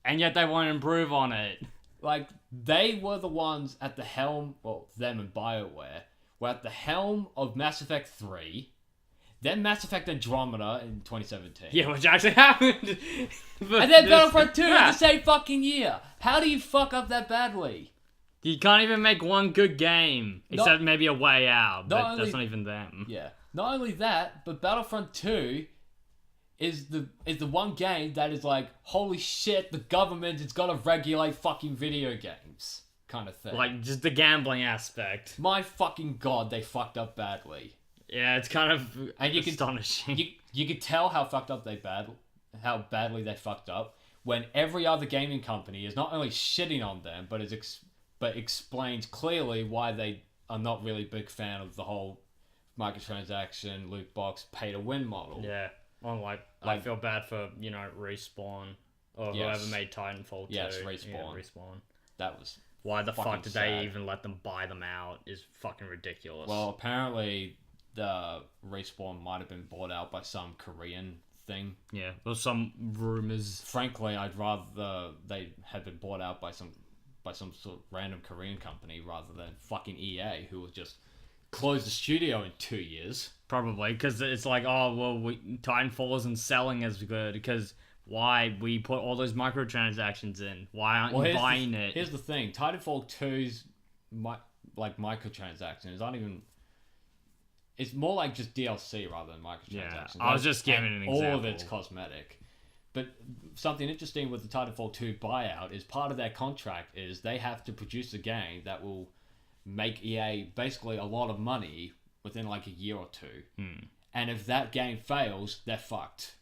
And yet they won't improve on it. They were the ones at the helm, them and BioWare, were at the helm of Mass Effect 3, then Mass Effect Andromeda in 2017. Yeah, which actually happened. And then Battlefront 2 in the same fucking year. How do you fuck up that badly? You can't even make one good game, except maybe A Way Out, but that's not even them. Yeah. Not only that, but Battlefront 2... is the one game that is like, holy shit, the government is gonna regulate fucking video games kind of thing. Just the gambling aspect. My fucking god, they fucked up badly. Yeah, it's kind of astonishing. You could tell how how badly they fucked up when every other gaming company is not only shitting on them, but explains clearly why they are not really a big fan of the whole microtransaction, loot box, pay-to-win model. Yeah. I feel bad for, Respawn or whoever made Titanfall 2. Yes, Respawn. Yeah, Respawn. That was why the fuck did they even let them buy them out is fucking ridiculous. Well, apparently the Respawn might have been bought out by some Korean thing. Yeah, or some rumors. Frankly, I'd rather they had been bought out by by some sort of random Korean company rather than fucking EA, who will just close the studio in 2 years. Probably, because it's like, oh, well, Titanfall isn't selling as good, because why? We put all those microtransactions in. Why aren't you buying it? Here's the thing. Titanfall 2's microtransactions aren't even... It's more like just DLC rather than microtransactions. Yeah, I was just giving an example. All of it's cosmetic. But something interesting with the Titanfall 2 buyout is part of their contract is they have to produce a game that will make EA basically a lot of money within like a year or two. And if that game fails, they're fucked.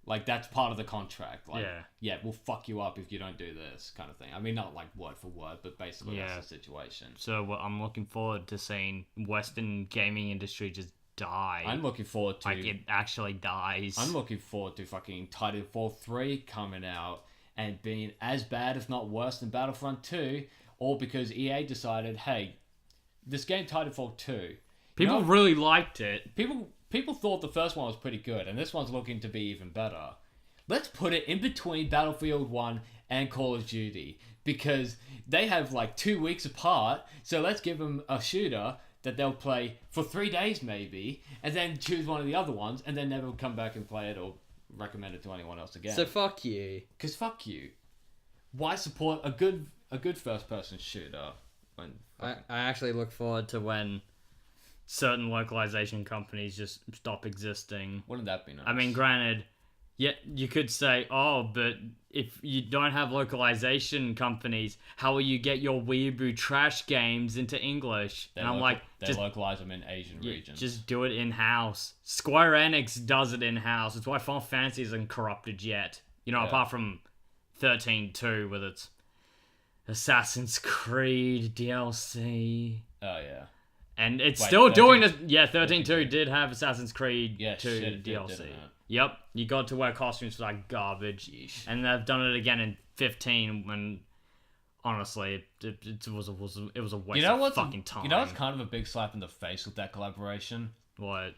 Like, that's part of the contract. Like, yeah, we'll fuck you up if you don't do this kind of thing. I mean, not like word for word, but basically that's the situation. So I'm looking forward to seeing Western gaming industry just die. I'm looking forward to... Like, it actually dies. I'm looking forward to fucking Titanfall 3 coming out and being as bad, if not worse, than Battlefront 2, all because EA decided, hey, this game Titanfall 2... People really liked it. People thought the first one was pretty good, and this one's looking to be even better. Let's put it in between Battlefield 1 and Call of Duty, because they have like 2 weeks apart, so let's give them a shooter that they'll play for 3 days maybe, and then choose one of the other ones, and then never come back and play it or recommend it to anyone else again. So fuck you. Because fuck you. Why support a good first-person shooter? I actually look forward to when certain localization companies just stop existing. Wouldn't that be nice? I mean, granted, you could say, oh, but if you don't have localization companies, how will you get your weeaboo trash games into English? They localize them in Asian regions. Just do it in-house. Square Enix does it in-house. It's why Final Fantasy isn't corrupted yet. Apart from 13.2 with its Assassin's Creed DLC. Oh, yeah. And it's still doing it. Yeah, 13.2 did have Assassin's Creed 2 DLC. Yep, you got to wear costumes for that garbage. Yeesh. And they've done it again in 15 when, honestly, it was a waste of fucking time. You know what's kind of a big slap in the face with that collaboration? What?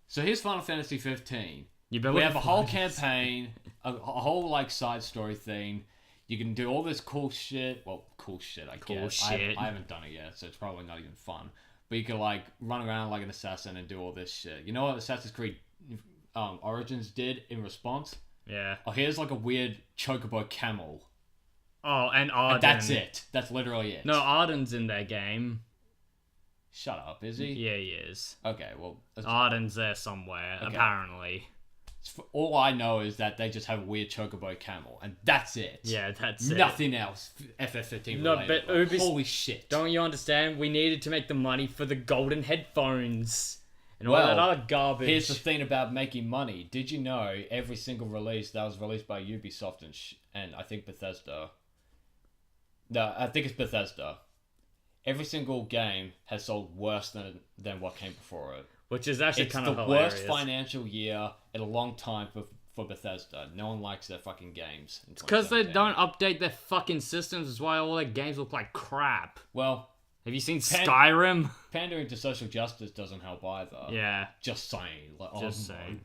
So here's Final Fantasy 15. We have a whole campaign, a whole like side story thing. You can do all this cool shit. Well, cool shit, I guess. I haven't done it yet, so it's probably not even fun. But you can like run around like an assassin and do all this shit. You know what Assassin's Creed Origins did in response? Yeah. Oh, here's like a weird chocobo camel. Oh, and Arden. And that's it. That's literally it. No, Arden's in their game. Shut up, is he? Yeah, he is. Okay, well... Arden's there somewhere, apparently. All I know is that they just have a weird chocobo camel, and that's it. Yeah, that's it. Nothing else FF15 related. No, but holy shit. Don't you understand? We needed to make the money for the golden headphones and all that other garbage. Here's the thing about making money. Did you know every single release that was released by Ubisoft and I think Bethesda... No, I think it's Bethesda. Every single game has sold worse than what came before it. Which is actually kind of It's hilarious. the worst financial year in a long time for Bethesda. No one likes their fucking games. It's because they don't update their fucking systems. That's why all their games look like crap. Well, have you seen Skyrim? Pandering to social justice doesn't help either. Yeah. Just saying. Like, Just saying.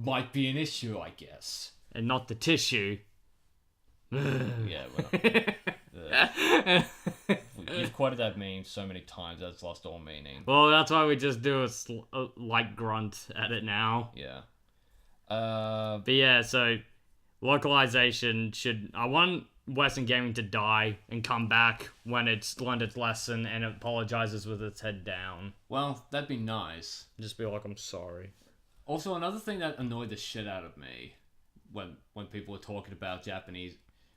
Might be an issue, I guess. And not the tissue. Yeah, you've quoted that meme so many times that it's lost all meaning. Well, that's why we just do a light grunt at it now. Yeah. But yeah, so localization I want Western gaming to die and come back when it's learned its lesson and it apologizes with its head down. Well, that'd be nice. Just be like, I'm sorry. Also, another thing that annoyed the shit out of me when people were talking about Japanese...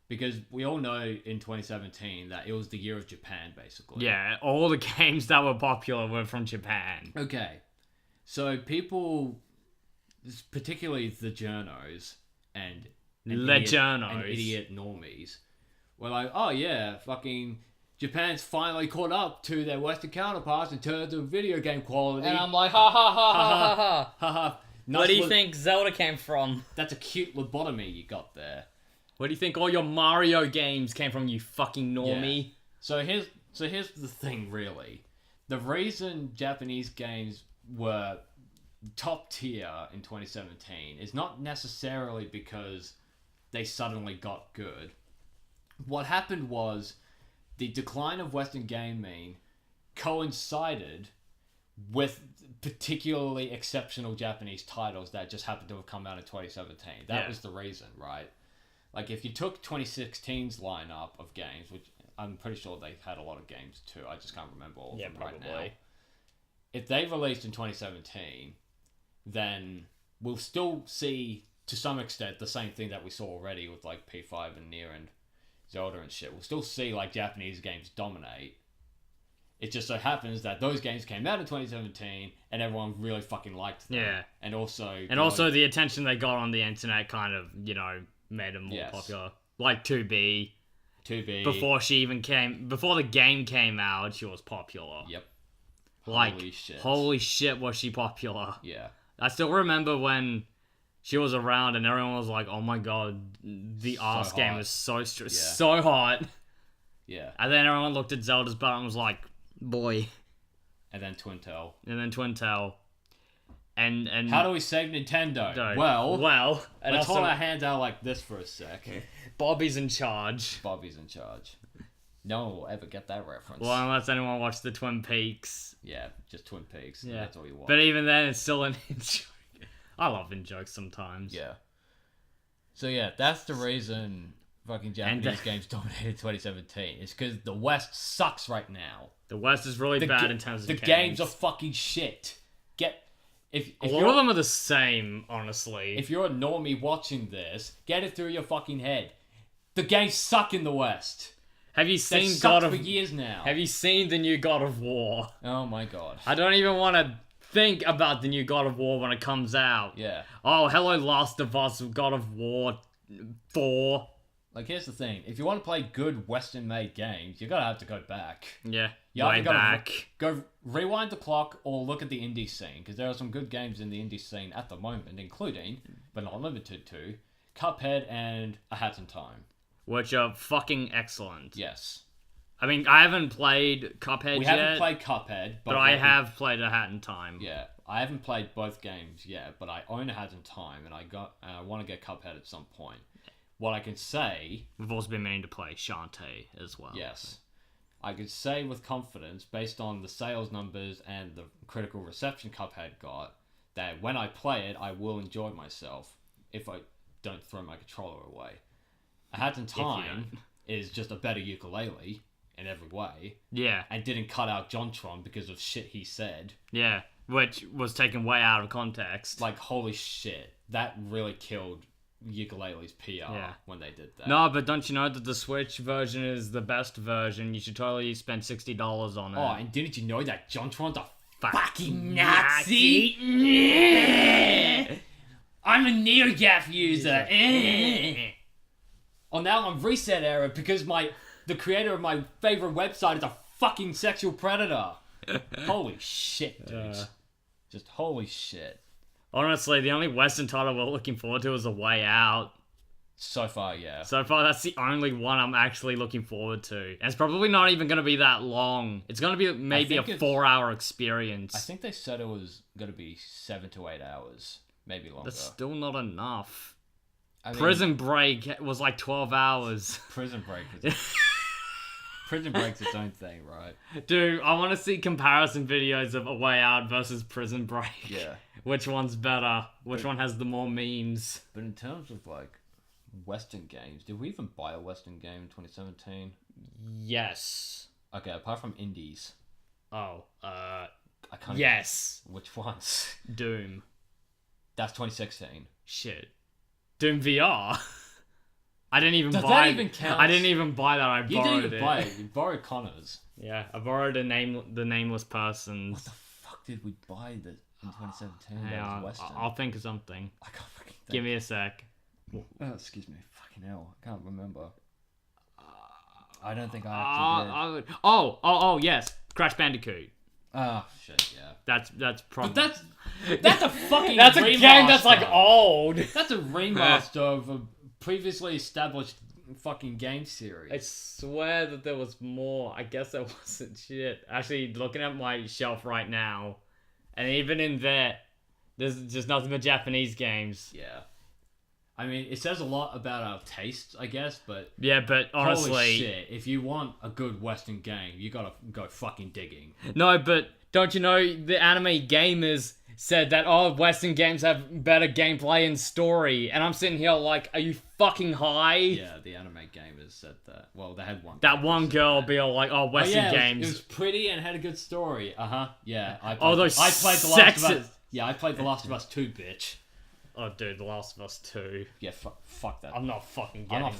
Because we all know in 2017 that it was the year of Japan, basically. Yeah, all the games that were popular were from Japan. Okay. So people, particularly the journos and idiot normies, were like, oh yeah, fucking Japan's finally caught up to their Western counterparts in terms of video game quality. And I'm like, ha ha ha ha ha ha ha ha. Where do you think Zelda came from? That's a cute lobotomy you got there. Where do you think all your Mario games came from, you fucking normie? Yeah. So here's the thing, really. The reason Japanese games were top tier in 2017 is not necessarily because they suddenly got good, what happened was the decline of Western gaming coincided with particularly exceptional Japanese titles that just happened to have come out in 2017. That was the reason, right? Like, if you took 2016's lineup of games, which I'm pretty sure they had a lot of games too, I just can't remember all of them right now. If they released in 2017, then we'll still see, to some extent, the same thing that we saw already with, like, P5 and Nier and Zelda and shit. We'll still see, like, Japanese games dominate. It just so happens that those games came out in 2017 and everyone really fucking liked them. Yeah. And also... the attention they got on the internet kind of, made them more popular. Like 2B. Before the game came out, she was popular. Yep. Like, holy shit was she popular. Yeah. I still remember when she was around and everyone was like, oh my god, the arse game is so hot. Yeah. And then everyone looked at Zelda's butt and was like, boy. And then Twintel. And how do we save Nintendo? Well, let's hold our hands out like this for a sec. Bobby's in charge. No one will ever get that reference. Well, unless anyone watched the Twin Peaks. Yeah, just Twin Peaks. Yeah. That's all you want. But even then, it's still an in-joke. I love in-jokes sometimes. Yeah. So yeah, that's the reason fucking Japanese games dominated 2017. It's because the West sucks right now. The West is really bad in terms of the games are fucking shit. If a lot of them are the same, honestly. If you're a normie watching this, get it through your fucking head. The games suck in the West. Have you seen for years now? Have you seen the new God of War? Oh my god. I don't even want to think about the new God of War when it comes out. Yeah. Oh, hello, Last of Us, God of War 4. Like, here's the thing. If you want to play good Western-made games, you're going to have to go back. Yeah, way back. Go rewind the clock or look at the indie scene, because there are some good games in the indie scene at the moment, including, but not limited to, Cuphead and A Hat in Time. Which are fucking excellent. Yes. I mean, I haven't played Cuphead yet. We haven't played Cuphead. But I have played A Hat in Time. Yeah. I haven't played both games yet, but I own A Hat in Time, and I want to get Cuphead at some point. What I can say... We've also been meaning to play Shantae as well. Yes. I can say with confidence, based on the sales numbers and the critical reception Cuphead got, that when I play it, I will enjoy myself if I don't throw my controller away. A Hat in Time is just a better ukulele in every way. Yeah. And didn't cut out JonTron because of shit he said. Yeah, which was taken way out of context. Like, holy shit. That really killed ukulele's PR when they did that. No, but don't you know that the Switch version is the best version? You should totally spend $60 on it. Oh, and didn't you know that JonTron's a fucking Nazi? I'm a NeoGAF user. Oh, now I'm reset error because the creator of my favorite website is a fucking sexual predator. Holy shit, dude. Just holy shit. Honestly, the only Western title we're looking forward to is A Way Out. So far, yeah. So far, that's the only one I'm actually looking forward to. And it's probably not even going to be that long. It's going to be maybe a 4-hour experience. I think they said it was going to be 7 to 8 hours. Maybe longer. That's still not enough. Prison Break was like 12 hours. Prison Break's its own thing, right? Dude, I want to see comparison videos of A Way Out versus Prison Break. Yeah. Which one's better? Which one has the more memes? But in terms of, like, Western games, did we even buy a Western game in 2017? Yes. Okay, apart from indies. Oh, I can't yes. Which ones? Doom. That's 2016. Shit. Doom VR. I didn't even Does buy. That even count? I didn't even buy that. I borrowed it. You didn't even buy it. You borrowed Connor's. Yeah, I borrowed the nameless person's. What the fuck did we buy in 2017? That was Western. I'll think of something. I can't fucking think. Give me a sec. Oh, excuse me. Fucking hell. I can't remember. I don't think I actually did. Oh, yes. Crash Bandicoot. Oh, shit, yeah. That's probably... But that's a fucking That's a remaster. game that's, like, old. That's a remaster of a previously established fucking game series. I swear that there was more. I guess there wasn't shit. Actually, looking at my shelf right now, and even in there, there's just nothing but Japanese games. Yeah. I mean, it says a lot about our tastes, I guess, but... Yeah, but honestly... Holy shit, if you want a good Western game, you gotta go fucking digging. No, but don't you know the anime gamers said that, Western games have better gameplay and story, and I'm sitting here like, are you fucking high? Yeah, the anime gamers said that. Well, they had one. That one girl be all like, Western games... It was pretty and had a good story. Yeah. I played The Last of Us... Yeah, I played The Last of Us 2, bitch. Oh, dude, The Last of Us 2. Yeah, fuck that. I'm not fucking getting...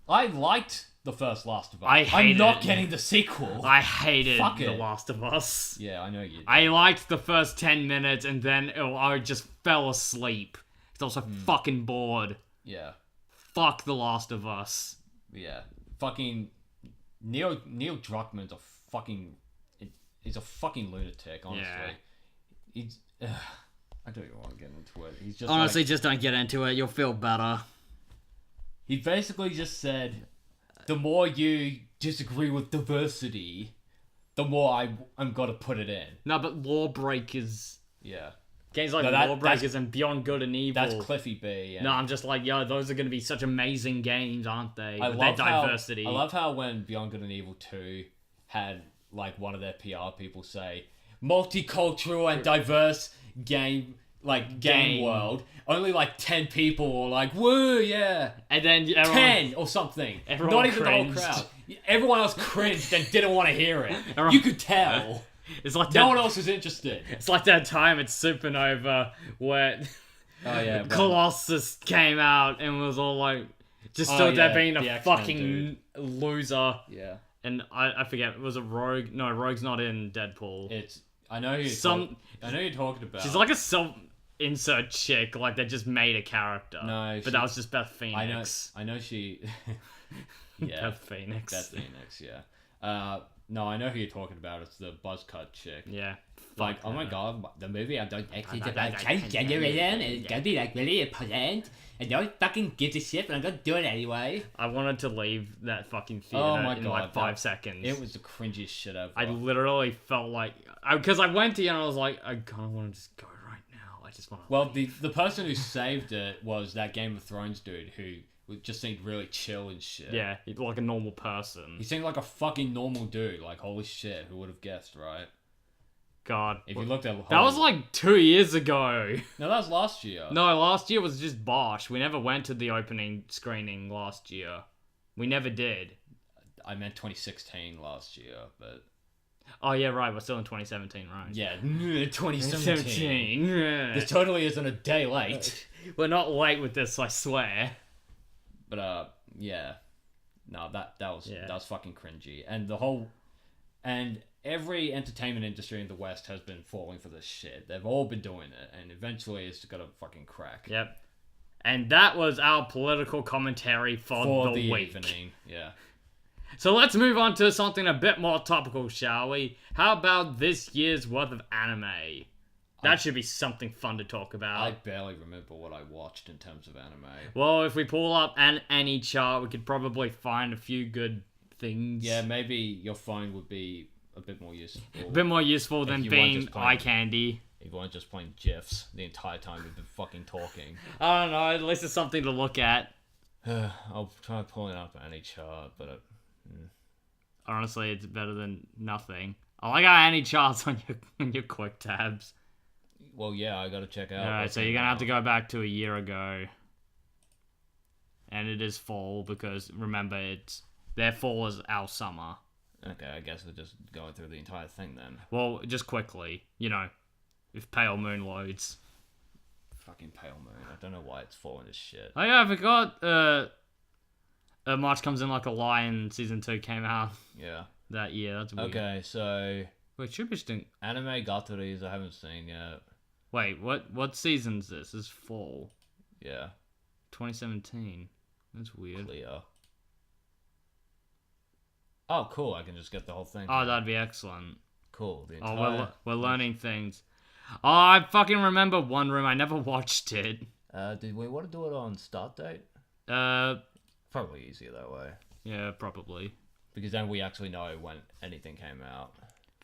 I liked the first Last of Us. I'm not getting the sequel. I hated The Last of Us. Yeah, I know you did. I liked the first 10 minutes, and then I just fell asleep. Because I was so fucking bored. Yeah. Fuck The Last of Us. Yeah. Fucking... Neil Druckmann's a fucking... He's a fucking lunatic, honestly. Yeah. He's... I don't even want to get into it. He's just honestly, just don't get into it. You'll feel better. He basically just said, the more you disagree with diversity, the more I'm gonna put it in. No, but Lawbreakers... Yeah. Games like Lawbreakers and Beyond Good and Evil... That's Cliffy B. Yeah. No, I'm just like, those are gonna be such amazing games, aren't they? I with their diversity. I love how when Beyond Good and Evil 2 had, like, one of their PR people say, multicultural and diverse game world, only like 10 people were like, woo, yeah, and then 10 or something, not even cringed. the whole crowd. Everyone else cringed and didn't want to hear it. You could tell. It's like no one else was interested. It's like that time at Supernova where Colossus came out and was all like, just stood there being a fucking loser. Yeah. And I forget, was it Rogue? No, Rogue's not in Deadpool. I know you're talking about. She's like a self-insert chick, like they just made a character. No, but that was just Beth Phoenix. I know she. Yeah, Beth Phoenix. Beth Phoenix, yeah. No, I know who you're talking about. It's the buzzcut chick. Yeah. Like, oh my god, the movie I don't actually about transgenderism is gonna be like really important, and no one fucking gives a shit, but I'm gonna do it anyway. I wanted to leave that fucking theater in like 5 seconds. It was the cringiest shit ever. I literally felt like, because I went to you and I was like, I kind of want to just go right now. I just want to. Well, the person who saved it was that Game of Thrones dude who just seemed really chill and shit. Yeah, like a normal person. He seemed like a fucking normal dude. Like, holy shit, who would have guessed, right? God. If you looked at that was like 2 years ago. No, that was last year. No, last year was just Bosch. We never went to the opening screening last year. We never did. I meant 2016 last year, but... Oh, yeah, right. We're still in 2017, right? Yeah, 2017. This totally isn't a day late. We're not late with this, I swear. But, yeah. No, that was fucking cringy. And every entertainment industry in the West has been falling for this shit. They've all been doing it, and eventually it's gonna fucking crack. Yep. And that was our political commentary for the week. Evening. Yeah. So let's move on to something a bit more topical, shall we? How about this year's worth of anime? That should be something fun to talk about. I barely remember what I watched in terms of anime. Well, if we pull up any chart, we could probably find a few good things. Yeah, maybe your phone would be a bit more useful. A bit more useful than being eye candy. If you weren't just playing GIFs the entire time we've been fucking talking. I don't know, at least it's something to look at. I'll try pulling up any chart, but... Honestly, it's better than nothing. I like how any charts on your quick tabs. Well, yeah, I gotta check out. Alright, so you're gonna have to go back to a year ago. And it is fall, because remember, their fall is our summer. Okay, I guess we're just going through the entire thing then. Well, just quickly, if Pale Moon loads. Fucking Pale Moon. I don't know why it's falling to shit. Oh yeah, I forgot, March Comes In Like a Lion Season 2 came out. Yeah. That year, that's weird. Okay, so... Wait, should be interesting. Anime Gatoris I haven't seen yet. Wait, what season's this? This is fall. Yeah. 2017. That's weird. Clear. Oh, cool. I can just get the whole thing. Oh, that'd be excellent. Cool. The entire... we're learning things. Oh, I fucking remember One Room. I never watched it. Did we want to do it on start date? Probably easier that way. Yeah, probably. Because then we actually know when anything came out.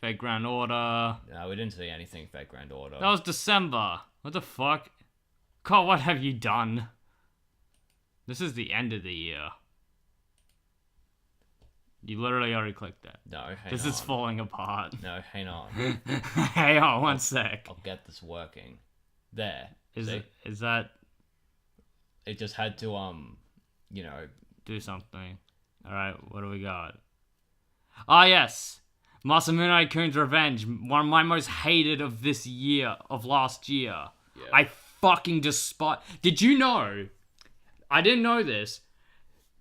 Fate Grand Order. No, we didn't see anything Fate Grand Order. That was December. What the fuck? God, what have you done? This is the end of the year. You literally already clicked that. No, hang on. This is falling apart. No, hang on. Hang on, one sec. I'll get this working. There. Is that... It just had to, do something. Alright, what do we got? Ah, yes! Masamune Kun's Revenge. One of my most hated of this year, of last year. Yeah. I fucking despise... Did you know... I didn't know this.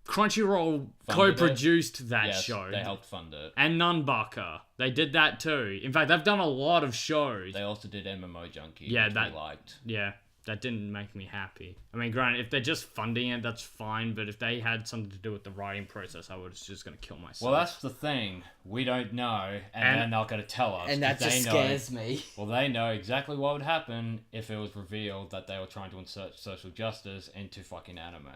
Crunchyroll co-produced that show. They helped fund it. And Nunbaka. They did that too. In fact, they've done a lot of shows. They also did MMO Junkie, yeah, which that we liked. Yeah, that didn't make me happy. I mean, granted, if they're just funding it, that's fine. But if they had something to do with the writing process, I was just going to kill myself. Well, that's the thing. We don't know, and they're not going to tell us. And that just scares me. Well, they know exactly what would happen if it was revealed that they were trying to insert social justice into fucking anime.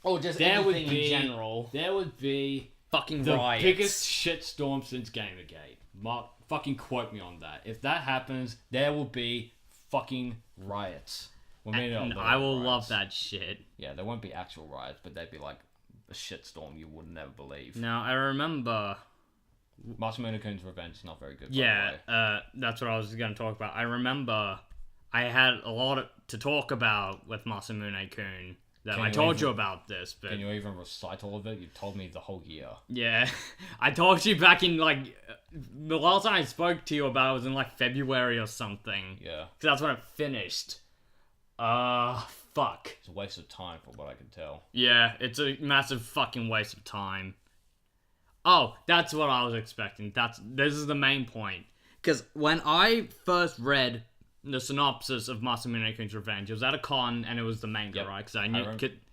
Or just There would anything be in general. There would be Fucking the riots. biggest shitstorm since Gamergate. Mark, fucking quote me on that. If that happens, there will be fucking riots. Well, maybe And not I will riots. love that shit. Yeah, there won't be actual riots, but they'd be like a shitstorm you would never believe. Now, I remember... Masamune Kun's Revenge is not very good. Yeah, by the way. that's what I was going to talk about. I remember I had a lot to talk about with Masamune Kun. I told you about this, but... Can you even recite all of it? You told me the whole year. Yeah, I told you back in, the last time I spoke to you about it was in, February or something. Yeah. Because that's when it finished. Fuck. It's a waste of time from what I can tell. Yeah, it's a massive fucking waste of time. Oh, that's what I was expecting. This is the main point. Because when I first read the synopsis of Masamune Kun's Revenge, it was at a con, and it was the manga, right? Because I knew...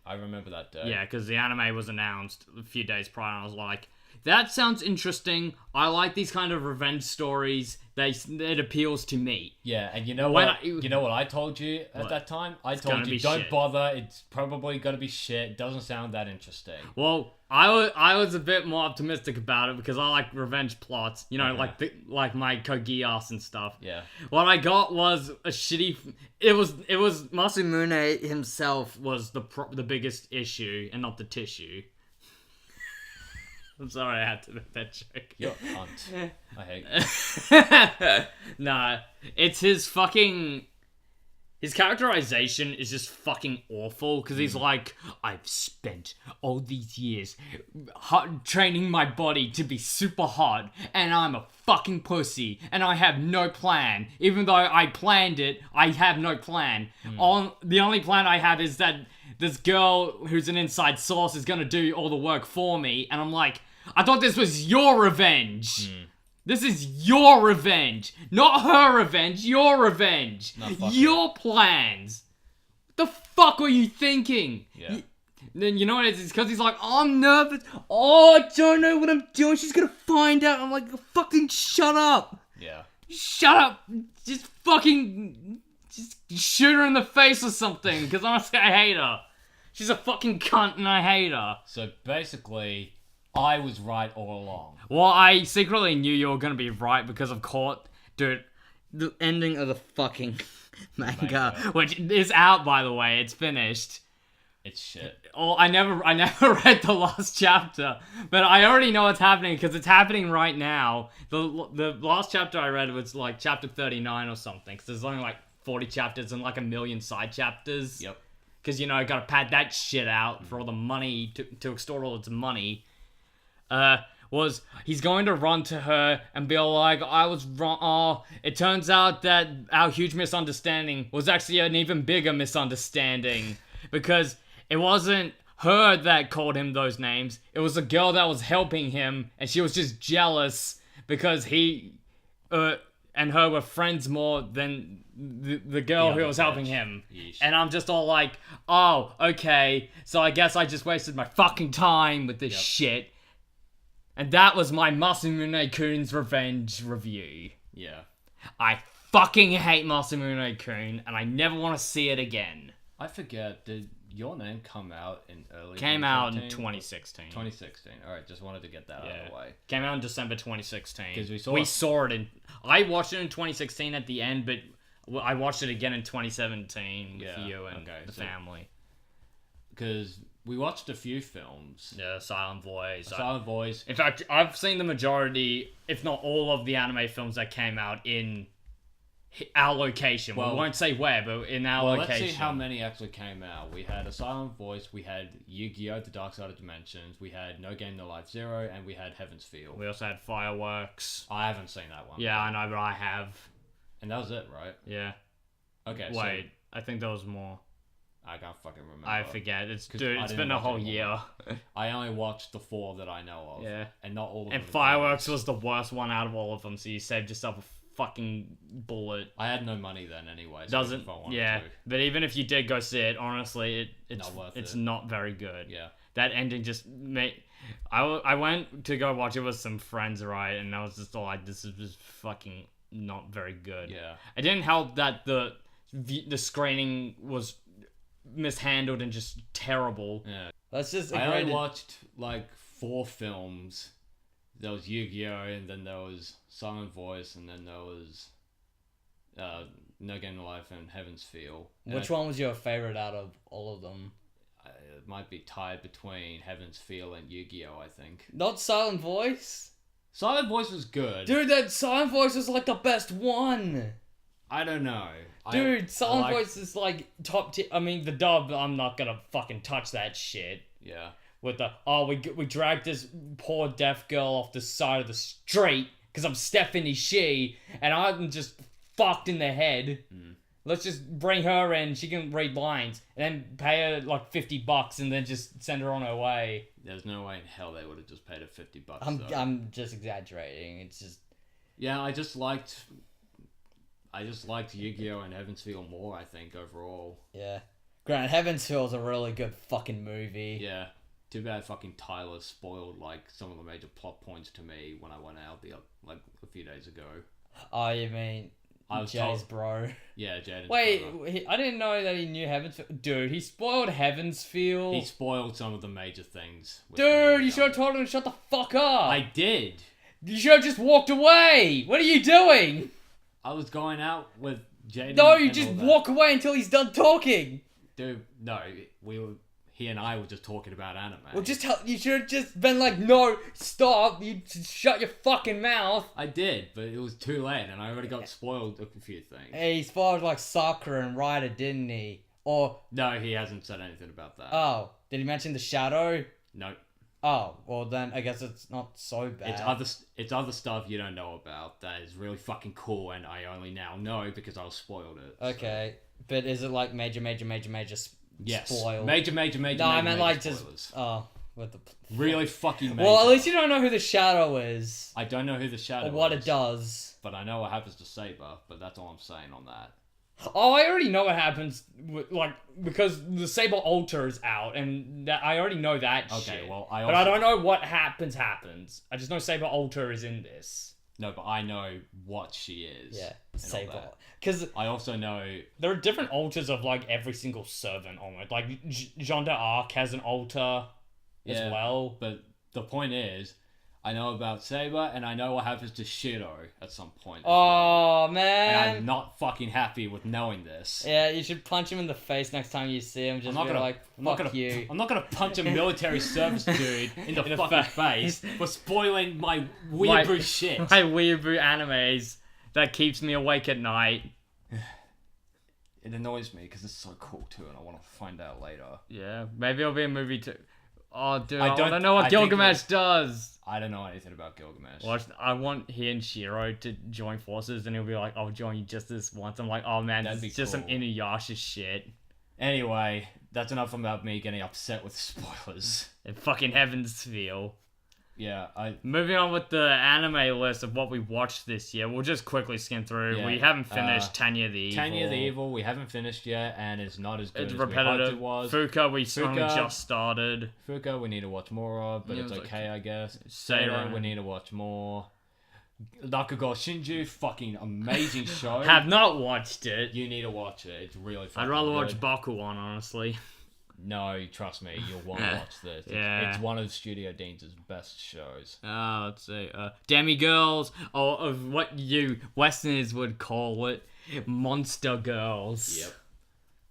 I remember that day. Yeah, because the anime was announced a few days prior, and I was like, that sounds interesting. I like these kind of revenge stories. It appeals to me. Yeah, and you know what? You know what I told you at that time? I told you, don't bother. It's probably gonna be shit. It doesn't sound that interesting. Well, I was a bit more optimistic about it because I like revenge plots. You know, like my Kogias and stuff. Yeah. What I got was a shitty. It was Masamune himself was the biggest issue and not the tissue. I'm sorry I had to make that joke. You're a cunt. I hate you. Nah, it's his fucking... His characterization is just fucking awful, because he's like, I've spent all these years training my body to be super hot, and I'm a fucking pussy, and I have no plan. Even though I planned it, I have no plan. The only plan I have is that this girl who's an inside source is gonna do all the work for me, and I'm like, I thought this was your revenge. This is your revenge. Not her revenge, your revenge. Your plans. What the fuck were you thinking? Yeah. Then you know what it is? It's because he's like, oh, I'm nervous. Oh, I don't know what I'm doing. She's gonna find out. I'm like, fucking shut up. Yeah. Shut up. Just fucking... Just shoot her in the face or something. Because honestly, I hate her. She's a fucking cunt and I hate her. So basically, I was right all along. Well, I secretly knew you were going to be right because of court. Dude, The ending of the fucking manga. which is out, by the way. It's finished. It's shit. Oh, I never read the last chapter, but I already know what's happening because it's happening right now. The last chapter I read was like chapter 39 or something, because there's only like 40 chapters and like a million side chapters. Yep. Because, you know, I gotta pad that shit out for all the money, to extort all its money. Was he's going to run to her and be like, I was wrong. Oh, it turns out that our huge misunderstanding was actually an even bigger misunderstanding. Because it wasn't her that called him those names. It was a girl that was helping him, and she was just jealous because he and her were friends more than the girl who was helping him. Yeesh. And I'm just all like, oh, okay, so I guess I just wasted my fucking time with this shit. And that was my Masamune Kun's Revenge review. Yeah. I fucking hate Masamune Kun, and I never want to see it again. I forget, did Your Name come out in early Came out in 2016. 2016. Alright, just wanted to get that out of the way. Came out in December 2016. Because we saw it in... I watched it in 2016 at the end, but I watched it again in 2017 with you and the family. Because we watched a few films. Yeah, Silent Voice. Silent Voice. In fact, I've seen the majority, if not all, of the anime films that came out in our location. Well, we won't say where, but in our location. Let's see how many actually came out. We had A Silent Voice, we had Yu-Gi-Oh! The Dark Side of Dimensions, we had No Game No Life 0, and we had Heaven's Feel. We also had Fireworks. I haven't seen that one. Yeah, I know, but I have. And that was it, right? Yeah. Okay, wait, I think there was more. I can't fucking remember. I forget. It's been a whole year. I only watched the 4 that I know of. Yeah. And not all of them. And Fireworks was the worst one out of all of them, so you saved yourself a fucking bullet. I had no money then anyway. So but even if you did go see it, honestly, it's not very good. Yeah. That ending just made... I went to go watch it with some friends, right? And I was just all like, this is just fucking not very good. Yeah. It didn't help that the screening was mishandled and just terrible. Yeah. That's just. I only watched like 4 films. There was Yu-Gi-Oh! And then there was Silent Voice, and then there was No Game No Life and Heaven's Feel. Which one was your favorite out of all of them? It might be tied between Heaven's Feel and Yu-Gi-Oh! I think. Not Silent Voice? Silent Voice was good. Dude, that Silent Voice is like the best one. I don't know. Dude, Silent Voice is like top tier. I mean, the dub, I'm not gonna fucking touch that shit. Yeah. With the, we dragged this poor deaf girl off the side of the street because I'm Stephanie Shee and I'm just fucked in the head. Mm. Let's just bring her in. She can read lines and then pay her like $50 and then just send her on her way. There's no way in hell they would have just paid her $50. I'm just exaggerating. It's just. Yeah, I just liked Yu-Gi-Oh! And Heaven's Feel more, I think, overall. Yeah. Granted, Heaven's Feel is a really good fucking movie. Yeah. Too bad fucking Tyler spoiled, like, some of the major plot points to me when I went out a few days ago. Oh, you mean Jay's bro? Yeah, Jaden's Wait, I didn't know that he knew Heaven's Feel. Dude, he spoiled Heaven's Feel. He spoiled some of the major things. Dude, you should have told him to shut the fuck up. I did. You should have just walked away. What are you doing? I was going out with Jaden. No, you just walk away until he's done talking. Dude, no, he and I were just talking about anime. Well, you should have just been like, no, stop, you shut your fucking mouth. I did, but it was too late, and I already got spoiled a few things. Hey, he spoiled like Sakura and Ryder, didn't he? Or no, he hasn't said anything about that. Oh, did he mention the shadow? No. Oh, well then I guess it's not so bad. It's other stuff you don't know about that is really fucking cool, and I only now know because I was spoiled it. Okay, so. But is it like major yes. Spoiled? Major. No, I meant like spoilers. just with the really fucking major. Well, at least you don't know who the shadow is. I don't know who the shadow is. Or what it does. But I know what happens to Saber, but that's all I'm saying on that. Oh, I already know what happens, because the Saber Altar is out, and I already know that shit. Okay, well, but I don't know what happens. I just know Saber Altar is in this. No, but I know what she is. Yeah, Saber. Because I also know... There are different altars of, like, every single servant, almost. Like, Jeanne d'Arc has an altar as well. But the point is... I know about Saber, and I know what happens to Shiro at some point. Oh, man. And I'm not fucking happy with knowing this. Yeah, you should punch him in the face next time you see him. Just fuck you. I'm not gonna punch a military service dude in the fucking face for spoiling my weeaboo shit. My weeaboo animes that keeps me awake at night. It annoys me because it's so cool too, and I want to find out later. Yeah, maybe it'll be a movie too. Oh, dude, I don't know what Gilgamesh does. I don't know anything about Gilgamesh. Well, I want he and Shiro to join forces, and he'll be like, I'll join you just this once. I'm like, oh man, this is just some Inuyasha shit. Anyway, that's enough about me getting upset with spoilers. And fucking Heaven's Feel. Yeah, Moving on with the anime list of what we watched this year, we'll just quickly skim through. Yeah, we haven't finished Tanya the Evil. Tanya the Evil, we haven't finished yet, and it's not as good as repetitive. we hoped it was. Fuka, we only just started. Fuka, we need to watch more of, but it's okay, I guess. Seiren, we need to watch more. Nakugo Shinju, fucking amazing show. Have not watched it. You need to watch it. It's really fucking I'd rather good. watch Bakugan, honestly. No, trust me, you'll want to watch this. It's one of Studio Dean's best shows. Let's see. Demigirls, or of what you Westerners would call it, Monster Girls.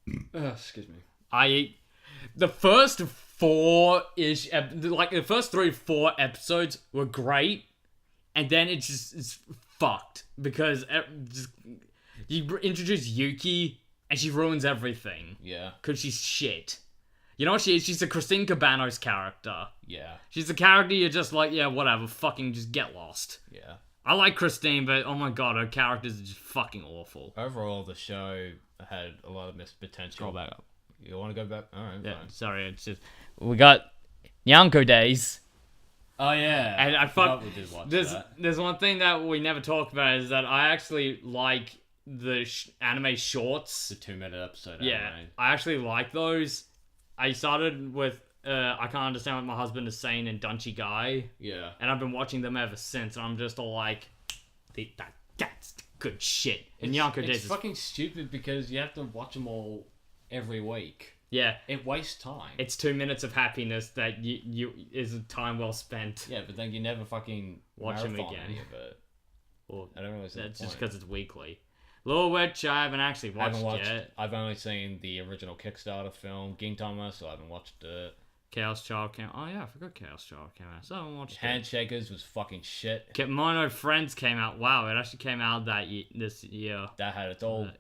Yep. Excuse me. The first 4-ish, like the first 3-4 episodes were great, and then it's fucked because you introduce Yuki and she ruins everything. Yeah. Because she's shit. You know what she is? She's a Christine Cabano's character. Yeah. She's a character you're just like, yeah, whatever, fucking just get lost. Yeah. I like Christine, but oh my god, her characters are just fucking awful. Overall, the show had a lot of missed potential. Scroll back up. You want to go back? Alright, Yeah, fine. sorry, it's just... We got Nyanko Days. Oh, yeah. And I forgot we did watch that. There's one thing that we never talked about is that I actually like the anime shorts. The 2-minute episode. Yeah, anime. I actually like those. I started with I Can't Understand What My Husband Is Saying and Dunchy Guy. Yeah. And I've been watching them ever since, and I'm just all like, that's good shit. And Nyanko Days It's fucking stupid because you have to watch them all every week. Yeah. It wastes time. It's 2 minutes of happiness that you is a time well spent. Yeah, but then you never fucking watch them again. Any of it. Well, I don't know. That's just because it's weekly. Little Witch, I haven't actually watched yet. I've only seen the original Kickstarter film, Gintama, so I haven't watched it. Chaos Child came. Oh yeah, I forgot Chaos Child came out. So I haven't watched Handshakers was fucking shit. Mono Friends came out. Wow, it actually came out this year. That had its own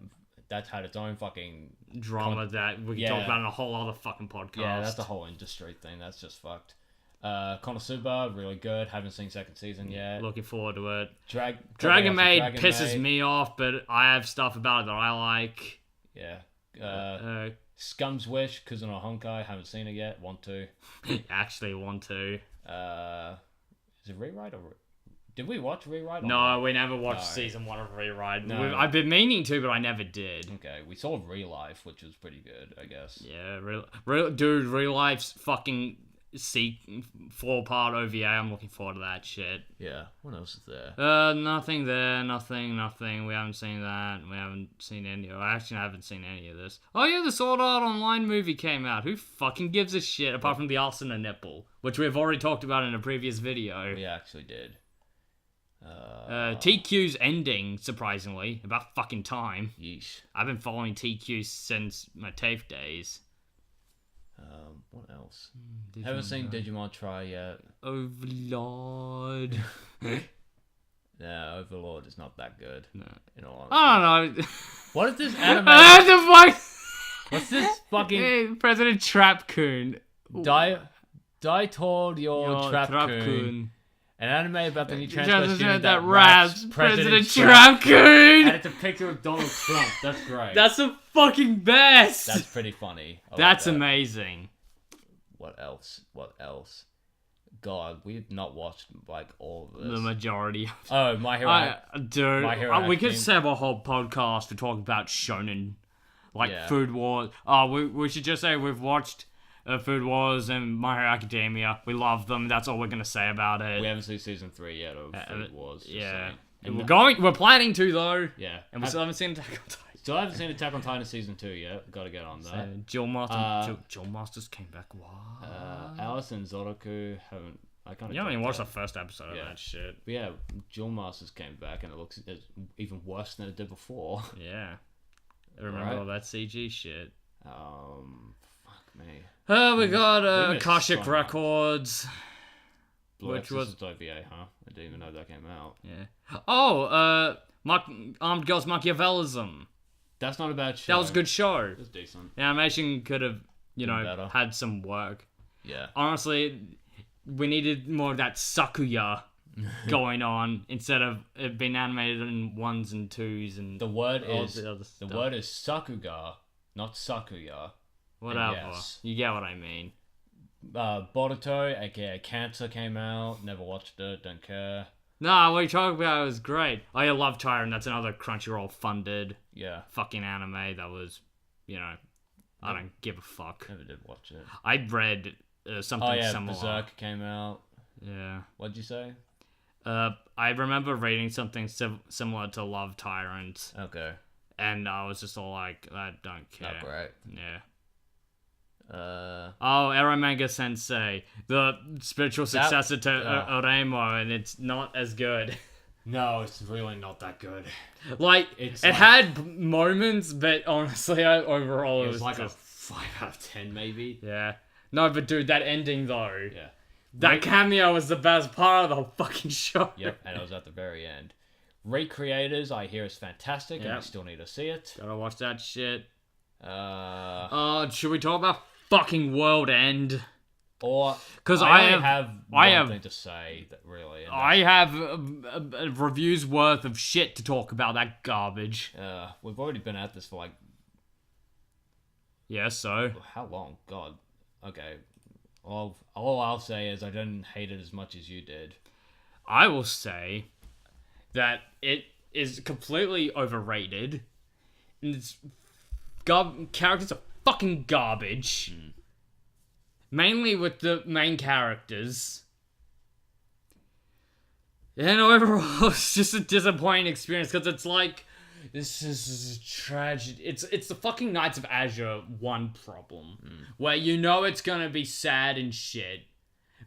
fucking drama that we can talk about in a whole other fucking podcast. Yeah, that's the whole industry thing. That's just fucked. Konosuba, really good. Haven't seen second season yet. Looking forward to it. Dragon Maid pisses me off, but I have stuff about it that I like. Yeah. Scum's Wish, Kuzuno Honkai. Haven't seen it yet. Want to. Actually want to. Is it Rewrite or... Did we watch Rewrite? No, we never watched season 1 of Rewrite. No. I've been meaning to, but I never did. Okay, we saw Real Life, which was pretty good, I guess. Yeah, Real Life's fucking 4-part OVA. I'm looking forward to that shit. Yeah. What else is there? Nothing there. Nothing. We haven't seen that. We haven't seen any. Actually, I haven't seen any of this. Oh yeah, the Sword Art Online movie came out. Who fucking gives a shit apart from the Arsena nipple, which we've already talked about in a previous video. We actually did. TQ's ending, surprisingly, about fucking time. Yeesh. I've been following TQ since my TAFE days. What else? Haven't seen Digimon Try yet. Overlord. No, Overlord is not that good. No. In all honesty. I don't know. What is this anime? What the fuck? What's this fucking... President Trap-kun. Die told your Trap-kun. An anime about the new transvestite that raps President Trap-kun. And it's a picture of Donald Trump. That's great. That's the fucking best. That's pretty funny. That's amazing. What else? God, we've not watched like all of this. The majority. Oh, My Hero. Dude, My Hero we could have a whole podcast to talk about shonen, Food Wars. We should just say we've watched Food Wars and My Hero Academia. We love them. That's all we're gonna say about it. We haven't seen season 3 yet of Food Wars. Yeah, we're planning to though. Yeah, and we still haven't seen Attack on Titan. Still haven't seen Attack on Titan season 2 yet. Got to get on that. Jill Masters came back. What? Alice and Zoroku haven't. I can't. You haven't even watched the first episode of that shit. But yeah, Jill Masters came back and it looks even worse than it did before. Yeah, I remember all that CG shit. Fuck me. We got Akashic Records. Which was OVA, huh? I didn't even know that came out. Yeah. Armed Girls Machiavellism. That's not a bad show. That was a good show. It was decent. The animation could have, had some work. Yeah. Honestly, we needed more of that Sakuya going on instead of it being animated in 1s and 2s and the word all is the other stuff. The word is Sakuga, not Sakuya. Whatever. Yes. You get what I mean. Boruto, aka Cancer, came out. Never watched it. Don't care. Nah, what you talking about was great. Oh, yeah, Love Tyrant. That's another Crunchyroll funded fucking anime that was, I don't give a fuck. Never did watch it. I read something similar. Berserk came out. Yeah. What'd you say? I remember reading something similar to Love Tyrant. Okay. And I was just all like, I don't care. Not great. Yeah. Eromanga Sensei, the spiritual successor to Oremo, and it's not as good. No, it's really not that good. It had moments, but honestly, overall, it was like a 5 out of 10, maybe. Yeah. No, but dude, that ending though. Yeah. That cameo was the best part of the whole fucking show. Yep, and it was at the very end. Recreators, I hear is fantastic, and I still need to see it. Gotta watch that shit. Should we talk about fucking World End? Or because I have one thing to say that really. I have a review's worth of shit to talk about that garbage. We've already been at this for like. Yeah, so how long? God. Okay. All I'll say is I didn't hate it as much as you did. I will say that it is completely overrated. And its characters are fucking garbage. Mainly with the main characters. And overall, it's just a disappointing experience because it's like, this is a tragedy. It's the fucking Knights of Azure one problem. Where you know it's gonna be sad and shit.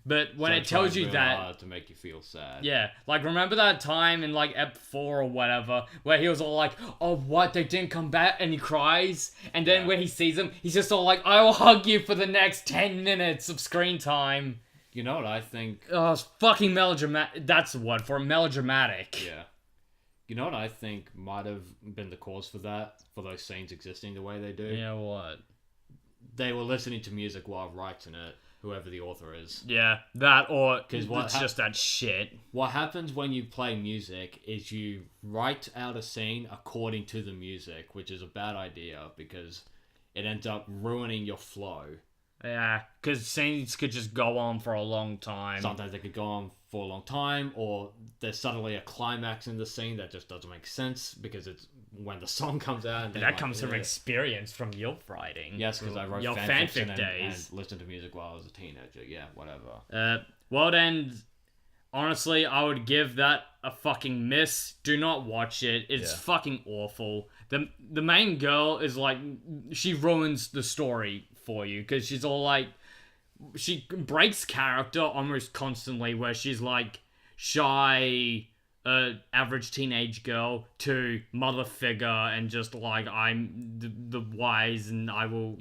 But when it tells you that... hard to make you feel sad. Yeah. Like, remember that time in, like, Ep 4 or whatever, where he was all like, oh, what? They didn't come back? And he cries. And then when he sees them, he's just all like, I will hug you for the next 10 minutes of screen time. You know what I think? Oh, it's fucking melodramatic. That's the word for it. Melodramatic. Yeah. You know what I think might have been the cause for that? For those scenes existing the way they do? Yeah, what? They were listening to music while writing it. Whoever the author is. Yeah, that or it's just that shit. What happens when you play music is you write out a scene according to the music, which is a bad idea because it ends up ruining your flow. Yeah, because scenes could just go on for a long time. Sometimes they could go on for a long time, or there's suddenly a climax in the scene that just doesn't make sense because it's when the song comes out. And that comes from experience from your writing. Yes, because I wrote your fanfic days and listened to music while I was a teenager. Yeah, whatever. World End, honestly, I would give that a fucking miss. Do not watch it. It's fucking awful. The main girl is like, she ruins the story for you because she's all like, she breaks character almost constantly where she's like shy, average teenage girl to mother figure and just like, I'm the wise and I will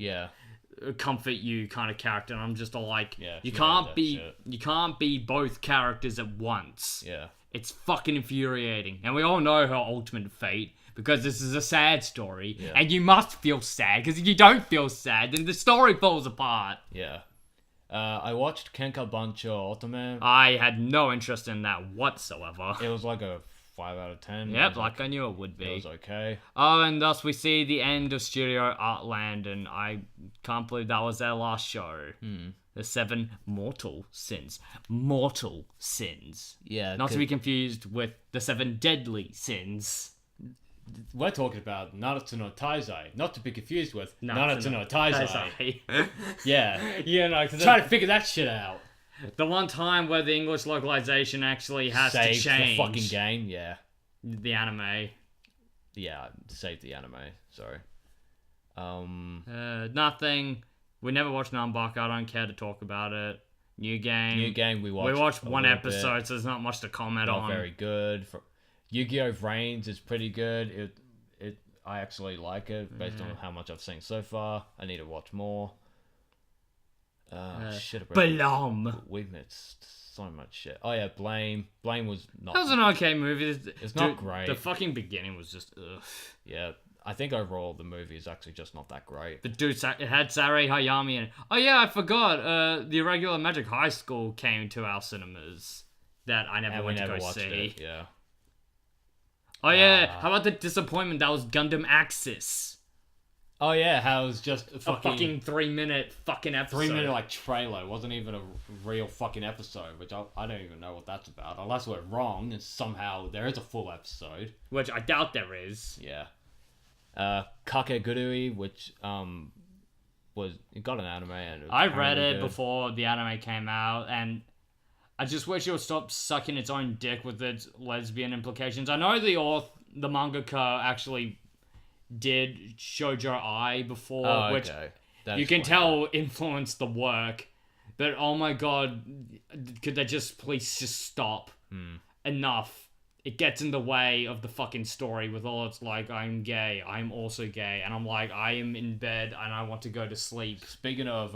comfort you kind of character. And I'm just all like, you can't be both characters at once. Yeah. It's fucking infuriating. And we all know her ultimate fate because this is a sad story and you must feel sad because if you don't feel sad then the story falls apart. Yeah. I watched Kenka Bancho Otome. I had no interest in that whatsoever. It was like a 5 out of 10. Yep, like I knew it would be. It was okay. Oh, and thus we see the end of Studio Artland, and I can't believe that was their last show. The 7 mortal sins. Mortal sins. Yeah. Not to be confused with the 7 deadly sins. We're talking about Naruto no Taizai, not to be confused with Naruto no Taizai. Yeah. Yeah, no, try to figure that shit out. The one time where the English localization actually has to change. Save the fucking game, yeah. The anime. Yeah, save the anime, sorry. Nothing. We never watched Numbaka, I don't care to talk about it. New game. We watched. We watched one episode, so there's not much to comment on. Not very good. Yu-Gi-Oh! Reigns is pretty good. I actually like it based on how much I've seen so far. I need to watch more. Shit. Blom. We've missed so much shit. Oh yeah, Blame. Blame was not. That was an okay movie. It's not great. The fucking beginning was just ugh. Yeah, I think overall the movie is actually just not that great. But dude, it had Sarai Hayami in it. Oh yeah, I forgot. The Irregular Magic High School came to our cinemas that I never went to go see. It, yeah. Oh yeah, how about the disappointment that was Gundam Axis? Oh yeah, how it was just a fucking 3-minute fucking episode. 3-minute like trailer. It wasn't even a real fucking episode, which I don't even know what that's about. Unless we're wrong and somehow there is a full episode. Which I doubt there is. Yeah. Kakegurui, which it got an anime and I read it before the anime came out and I just wish it would stop sucking its own dick with its lesbian implications. I know the mangaka actually did Shoujo Ai before, which you can tell influenced the work. But oh my god, could they just please just stop? Enough. It gets in the way of the fucking story with all its like, I'm gay, I'm also gay, and I'm like, I am in bed and I want to go to sleep. Speaking of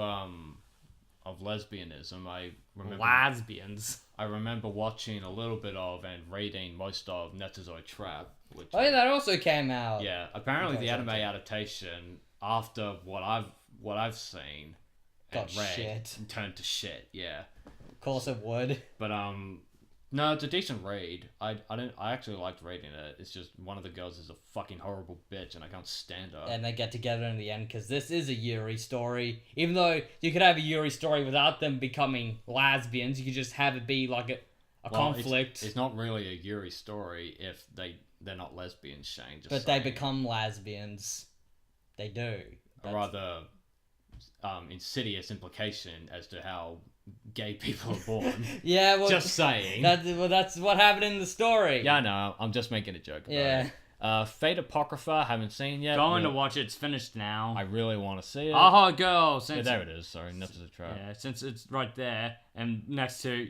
of lesbianism, I remember lesbians. I remember watching a little bit of and reading most of Netsuzo Trap. Which, that also came out. Yeah, apparently the anime adaptation, after what I've seen and read, turned to shit. Yeah, of course it would. But no, it's a decent read. I actually liked reading it. It's just one of the girls is a fucking horrible bitch, and I can't stand her. And they get together in the end because this is a Yuri story. Even though you could have a Yuri story without them becoming lesbians, you could just have it be like a conflict. It's not really a Yuri story if they're not lesbians, Shane. But they become lesbians. They do. A rather insidious implication as to how gay people are born. Yeah, well, just saying. That's what happened in the story. Yeah, I know. I'm just making a joke about it. Fate Apocrypha, haven't seen yet. Going to watch it. It's finished now. I really want to see it. Aha Girl. Yeah, there it is. Sorry, Netsuzo Trap. Yeah, since it's right there and next to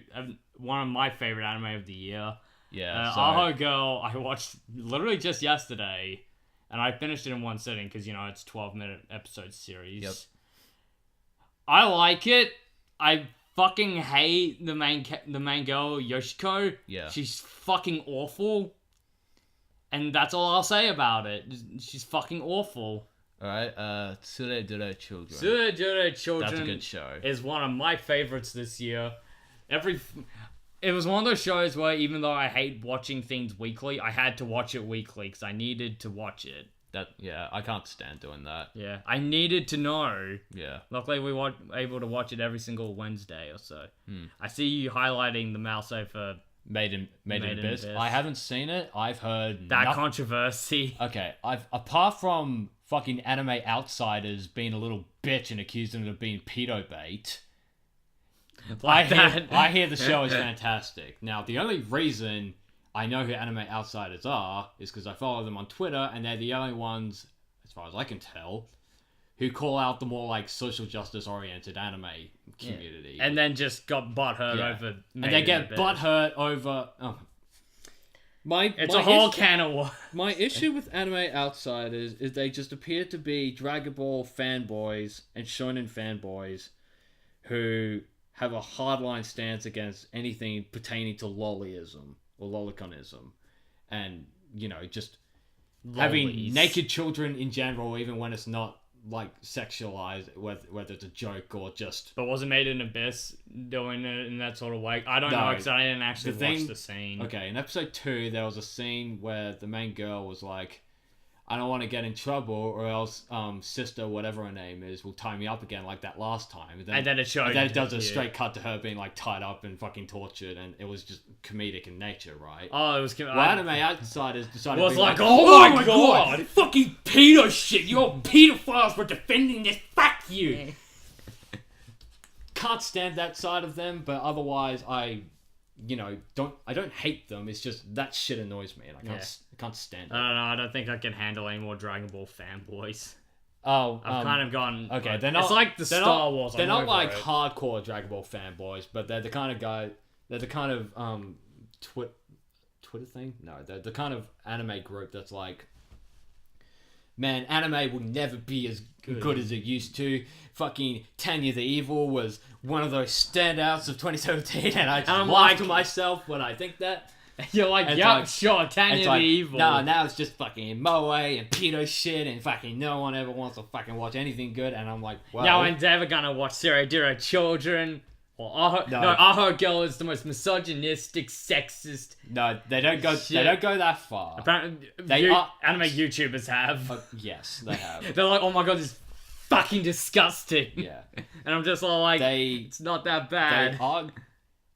one of my favorite anime of the year. Yeah. Aha Girl, I watched literally just yesterday, and I finished it in one sitting because it's 12-minute episode series. Yep. I like it. I fucking hate the main girl, Yoshiko. Yeah. She's fucking awful. And that's all I'll say about it. She's fucking awful. Alright, Tsuredure Children. Tsuredure Children. That's a good show. Is one of my favorites this year. It was one of those shows where even though I hate watching things weekly, I had to watch it weekly because I needed to watch it. I can't stand doing that. Yeah, I needed to know. Yeah. Luckily, we were able to watch it every single Wednesday or so. I see you highlighting the Mouse for Made in Abyss. I haven't seen it. I've heard that controversy. Okay, apart from fucking Anime Outsiders being a little bitch and accusing them of being pedo bait. I hear the show is fantastic. Now, the only reason I know who Anime Outsiders are is because I follow them on Twitter, and they're the only ones, as far as I can tell, who call out the more like social justice oriented anime community. And then just got butthurt over. And they get butthurt over. Oh. It's a whole can of worms. My issue with Anime Outsiders is they just appear to be Dragon Ball fanboys and Shonen fanboys who have a hardline stance against anything pertaining to lollyism or lolliconism, and just having naked children in general, even when it's not like sexualized, whether it's a joke or just. But wasn't Made in Abyss doing it in that sort of way? I don't know because I didn't actually watch the scene. Okay, in episode 2, there was a scene where the main girl was like, I don't want to get in trouble or else sister, whatever her name is, will tie me up again like that last time. And then it showed. And then it does a straight cut to her being like tied up and fucking tortured, and it was just comedic in nature, right? Oh, it was Anime Outsiders decided was to be like, oh my god, fucking pedo shit, you're pedophiles for defending this, fuck you. Can't stand that side of them, but otherwise I don't hate them. It's just that shit annoys me, and I can't stand it. I don't know. I don't think I can handle any more Dragon Ball fanboys. Oh, I've kind of gone. Okay, they're not. It's like the Star Wars. They're not like hardcore Dragon Ball fanboys, but they're the kind of guy. They're the kind of Twitter thing. No, they're the kind of anime group that's like, man, anime will never be as good as it used to. Fucking Tanya the Evil was one of those standouts of 2017, and I just laugh to myself when I think that. You're like, yeah, sure, Tanya the Evil. No, now it's just fucking moe and pedo shit, and fucking no one ever wants to fucking watch anything good, and I'm like, well. No one's ever gonna watch Tsuredure Children. Aha Girl is the most misogynistic, sexist. No, they don't go. Shit. They don't go that far. Apparently, anime YouTubers have. Yes, they have. They're like, oh my god, this is fucking disgusting. Yeah, and I'm just all like, it's not that bad.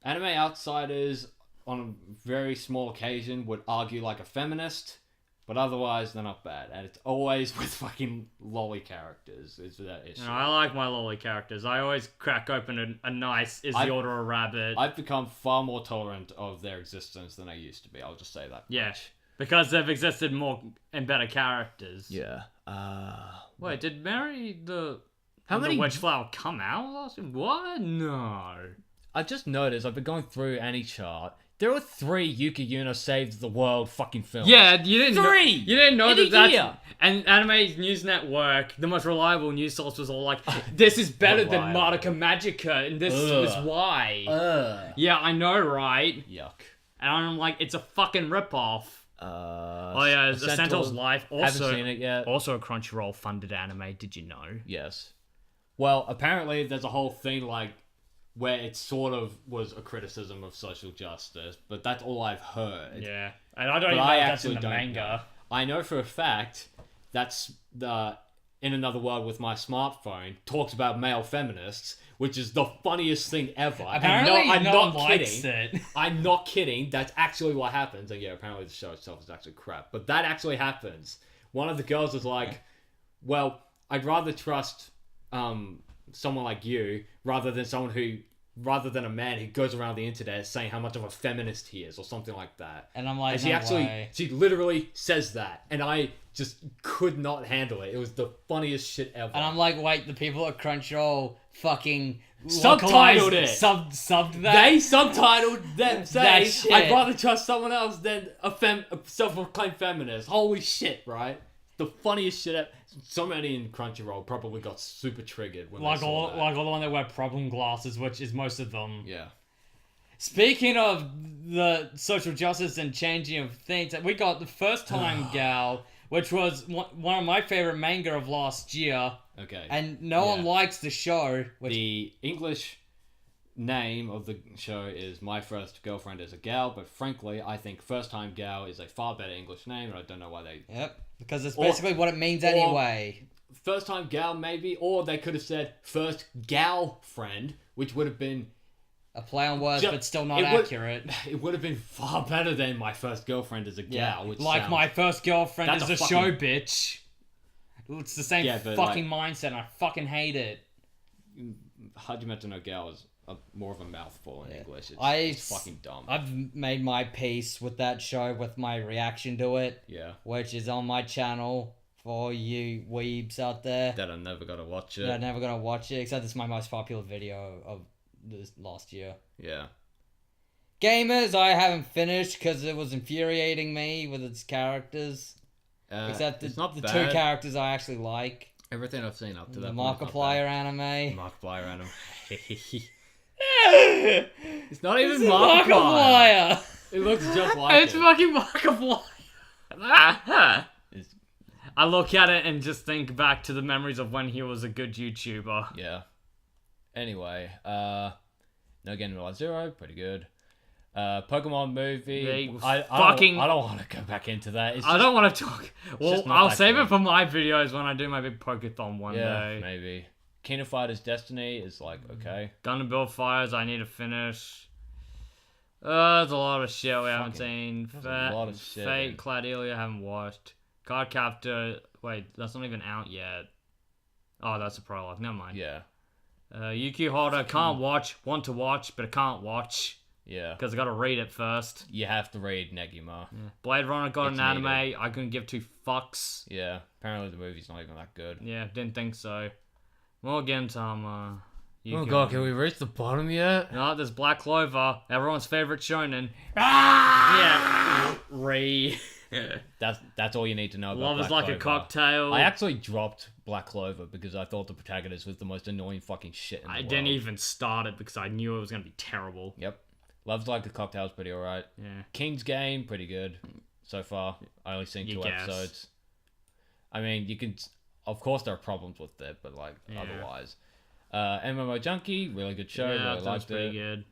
Anime Outsiders, on a very small occasion, would argue like a feminist, but otherwise they're not bad. And it's always with fucking lolly characters. Is that issue? No, I like my lolly characters. I always crack open a nice Is the Order a Rabbit. I've become far more tolerant of their existence than I used to be. I'll just say that. Yeah, because they've existed more and better characters. Yeah. Wait, did Mary the Witchflower come out last year? What? No. I just noticed, I've been going through any chart. There were 3 Yuki Yuno Saves the World fucking films. Yeah, you didn't 3! You didn't know In that a year. that's... And Anime News Network, the most reliable news source, was all like, this is better than Madoka Magica, and this is why. Yeah, I know, right? Yuck. And I'm like, it's a fucking ripoff. Oh yeah, The Centaur's Life. Also, haven't seen it yet. Also a Crunchyroll funded anime, did you know? Yes. Well, apparently there's a whole thing like where it sort of was a criticism of social justice, but that's all I've heard. Yeah. And I don't even know if that's in the manga. Know. I know for a fact that's the In Another World with My Smartphone talks about male feminists, which is the funniest thing ever. Apparently, I'm not likes kidding. It. I'm not kidding. That's actually what happens. And yeah, apparently the show itself is actually crap. But that actually happens. One of the girls is like, well, I'd rather trust someone like you rather than a man who goes around the internet saying how much of a feminist he is or something like that. And I'm like, she literally says that, and I just could not handle it. It was the funniest shit ever. And I'm like, wait, the people at Crunchyroll fucking subtitled it. Subbed that. They subtitled them saying, shit. I'd rather trust someone else than a self-proclaimed feminist. Holy shit, right? The funniest shit ever. So many in Crunchyroll probably got super triggered when they saw that. Like all the one that wear problem glasses, which is most of them. Yeah. Speaking of the social justice and changing of things, we got the First Time Gal, which was one of my favorite manga of last year. Okay. And no one likes the show. The English name of the show is My First Girlfriend is a Gal, but frankly, I think First Time Gal is a far better English name, and I don't know why they... Yep, because it's basically what it means anyway. First Time Gal, maybe, or they could have said First Gal Friend, which would have been... a play on words, but still not accurate. It would have been far better than My First Girlfriend is a Gal, which like sounds... My First Girlfriend is a show, bitch. It's the same fucking mindset, and I fucking hate it. Hajime no Gal is more of a mouthful in English. It's fucking dumb. I've made my peace with that show with my reaction to it. Yeah. Which is on my channel for you weebs out there. That are never gonna watch it. That are never gonna watch it, except it's my most popular video of this last year. Yeah. Gamers, I haven't finished because it was infuriating me with its characters. Except the 2 characters I actually like. Everything I've seen up to that point. Markiplier anime. Markiplier anime. It's not even Markiplier. It looks just like it's fucking Markiplier. I look at it and just think back to the memories of when he was a good YouTuber. Yeah. Anyway, No Game No Life Zero, pretty good. Pokemon movie. I don't want to go back into that. I don't want to talk. Well, I'll save it for my videos when I do my big Pokeathon one day. Maybe. Kingdom Fighters Destiny is like, okay. Gundam Build Fires, I need to finish. There's a lot of shit we haven't seen. A lot of shit. Fate, Claudelia, haven't watched. Card Captor, wait, that's not even out yet. Oh, that's a prologue. Never mind. Yeah. Yuki Hoda, can't watch. Want to watch, but I can't watch. Yeah. Because I gotta read it first. You have to read Negima. Yeah. Blade Runner got an anime. I couldn't give 2 fucks. Yeah. Apparently the movie's not even that good. Yeah, didn't think so. Well, again, Tom, oh god, can we reach the bottom yet? No, there's Black Clover, everyone's favorite shonen. Yeah. That's all you need to know about Love Black is like Clover. a cocktail. I actually dropped Black Clover because I thought the protagonist was the most annoying fucking shit in the world. I didn't even start it because I knew it was going to be terrible. Yep. Love's Like a Cocktail's pretty alright. Yeah. King's Game, pretty good so far. I only seen 2 episodes. I mean, you can... Of course there are problems with it, but like, otherwise. MMO Junkie, really good show. Yeah, really liked pretty good.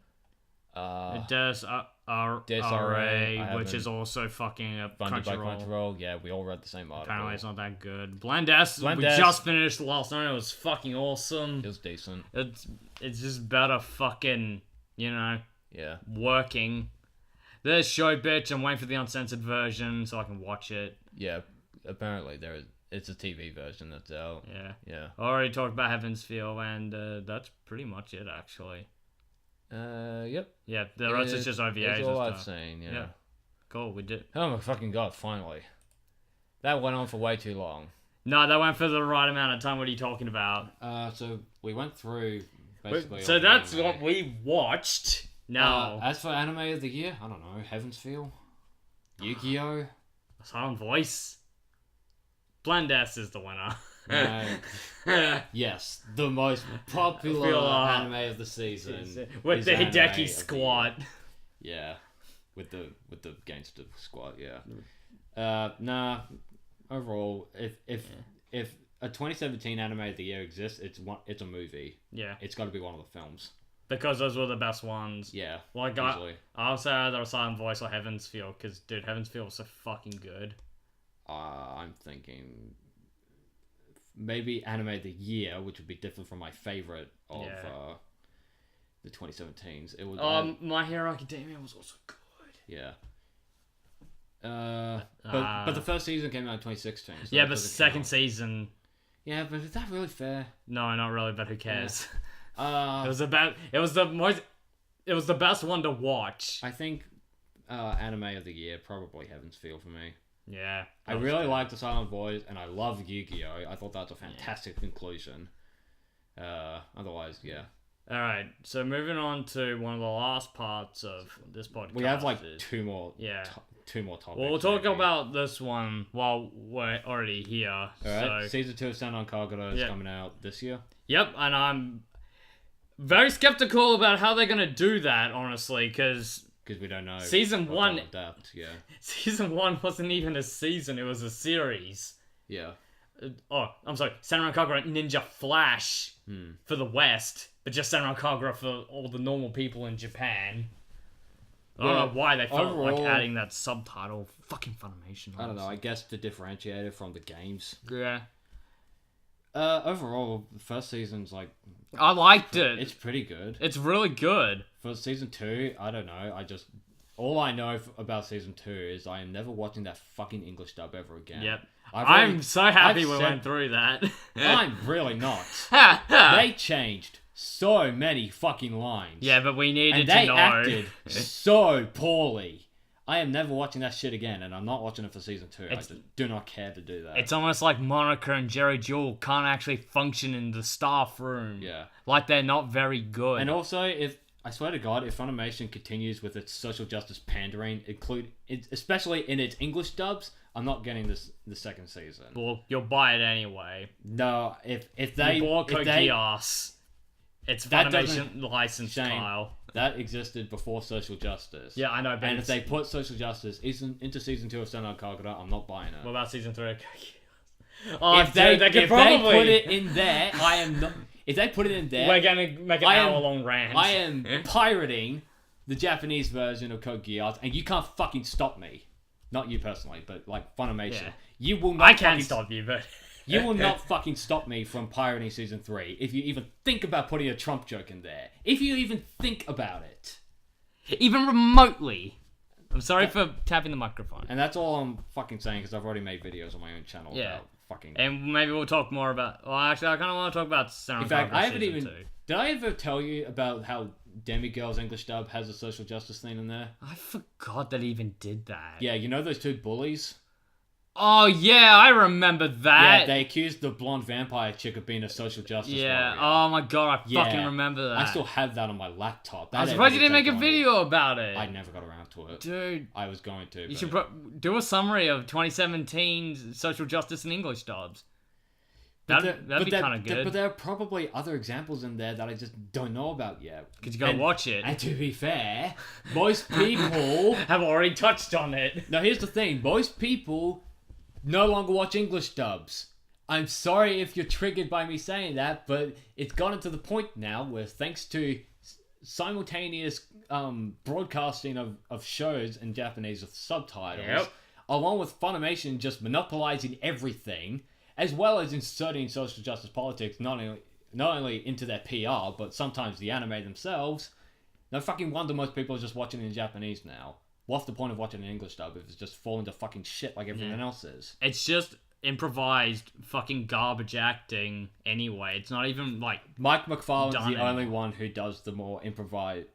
DSRA, which is also fucking a funded by Crunchyroll. Yeah, we all read the same article. Apparently it's not that good. Blend-S, we just finished last night. It was fucking awesome. It was decent. It's just better fucking, yeah, working. There's Show Bitch. I'm waiting for the uncensored version so I can watch it. Yeah, apparently it's a TV version that's out. Yeah. I already talked about Heaven's Feel, and that's pretty much it, actually. Yep. Yeah, the rest is just OVAs. That's all I've seen, yeah. Cool, we did. Oh my fucking god, finally. That went on for way too long. No, that went for the right amount of time. What are you talking about? So we went through basically... So that's what we watched. No. As for anime of the year, I don't know. Heaven's Feel, Yu-Gi-Oh. Silent Voice. Blend S is the winner. Yes, the most popular anime of the season with the Hideki squad. Yeah, with the gangster squad. Yeah. Overall, if a 2017 anime of the year exists, it's a movie. Yeah, it's got to be one of the films because those were the best ones. Yeah, like I'll say either Silent Voice or Heaven's Feel, because dude, Heaven's Feel was so fucking good. I'm thinking maybe anime of the year, which would be different from my favorite of the 2017s. It was My Hero Academia was also good. Yeah. But the first season came out in 2016. So yeah, but second season. Yeah, but is that really fair? No, not really. But who cares? Yeah. It was the best one to watch. I think anime of the year probably Heaven's Feel for me. Yeah, I really like the Silent Voice, and I love Yu-Gi-Oh. I thought that was a fantastic conclusion. Otherwise, yeah. All right, so moving on to one of the last parts of this podcast. We have like two more topics. Well, we'll talk about this one while we're already here. All right, Season 2 of Senran Kagura is coming out this year. Yep, and I'm very skeptical about how they're going to do that, honestly, because we don't know. Season 1 adapt, yeah. Season 1 wasn't even a season, it was a series. Yeah. I'm sorry, Senran Kagura Ninja Flash for the West, but just Senran Kagura for all the normal people in Japan. I don't know why they felt like adding that subtitle. Fucking Funimation. I don't know, I guess to differentiate it from the games. Yeah. Overall, the first season's like... I liked it. It's pretty good. It's really good. For Season 2, I don't know, all I know about Season 2 is I am never watching that fucking English dub ever again. Yep. I'm so happy we went through that. I'm really not. They changed so many fucking lines. Yeah, but we needed to know. And they acted so poorly. I am never watching that shit again, and I'm not watching it for Season 2. I just do not care to do that. It's almost like Monica and Jerry Jewell can't actually function in the staff room. Yeah. Like they're not very good. And also, I swear to God, if Funimation continues with its social justice pandering, especially in its English dubs, I'm not getting the second season. Well, you'll buy it anyway. No, if they bought Code Geass, it's Funimation licensed style. That existed before social justice. Yeah, I know. But if they put social justice into Season 2 of Senran Kagura, I'm not buying it. What about Season 3 of Code Geass? If they put it in there, I am not... If they put it in there... We're going to make an hour-long rant. I am pirating the Japanese version of Code Geass, and you can't fucking stop me. Not you personally, but like Funimation. Yeah. You will not I can't stop you, but... You will not fucking stop me from pirating Season 3 if you even think about putting a Trump joke in there. If you even think about it. Even remotely. I'm sorry for tapping the microphone. And that's all I'm fucking saying, because I've already made videos on my own channel about fucking... And maybe we'll talk more about... Well, actually, I kind of want to talk about Senran. In fact, I haven't even... Did I ever tell you about how Demigirl's English dub has a social justice thing in there? I forgot that he even did that. Yeah, you know those two bullies? Oh, yeah, I remember that. Yeah, they accused the blonde vampire chick of being a social justice warrior. Oh my god, I fucking remember that. I still have that on my laptop. I'm surprised you didn't make a video about it. I never got around to it. Dude. I was going to. You should do a summary of 2017 social justice and English dubs. That'd be kind of good. But there are probably other examples in there that I just don't know about yet. Because you gotta watch it. And to be fair, most people... have already touched on it. Now, here's the thing. Most people... no longer watch English dubs. I'm sorry if you're triggered by me saying that, but it's gotten to the point now where, thanks to simultaneous broadcasting of shows in Japanese with subtitles, along with Funimation just monopolizing everything, as well as inserting social justice politics not only into their PR, but sometimes the anime themselves, no fucking wonder most people are just watching it in Japanese now. What's the point of watching an English dub if it's just falling to fucking shit like everything else is? It's just improvised fucking garbage acting anyway. It's not even like... Mike McFarlane's the only one who does the more improvised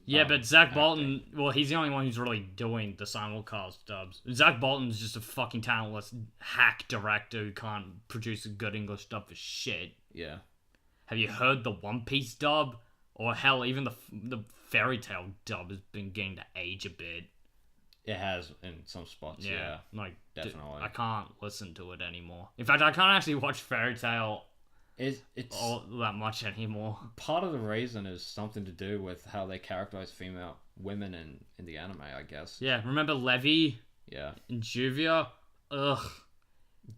yeah, but Zach Bolton... Well, he's the only one who's really doing the simulcast dubs. Zach Bolton's just a fucking talentless hack director who can't produce a good English dub for shit. Yeah. Have you heard the One Piece dub? Or hell, even the fairy tale dub has been getting to age a bit. It has in some spots, yeah. Like, definitely. I can't listen to it anymore. In fact, I can't actually watch fairy tale it's all that much anymore. Part of the reason is something to do with how they characterize women in the anime, I guess. Yeah, remember Levi? Yeah. And Juvia? Ugh.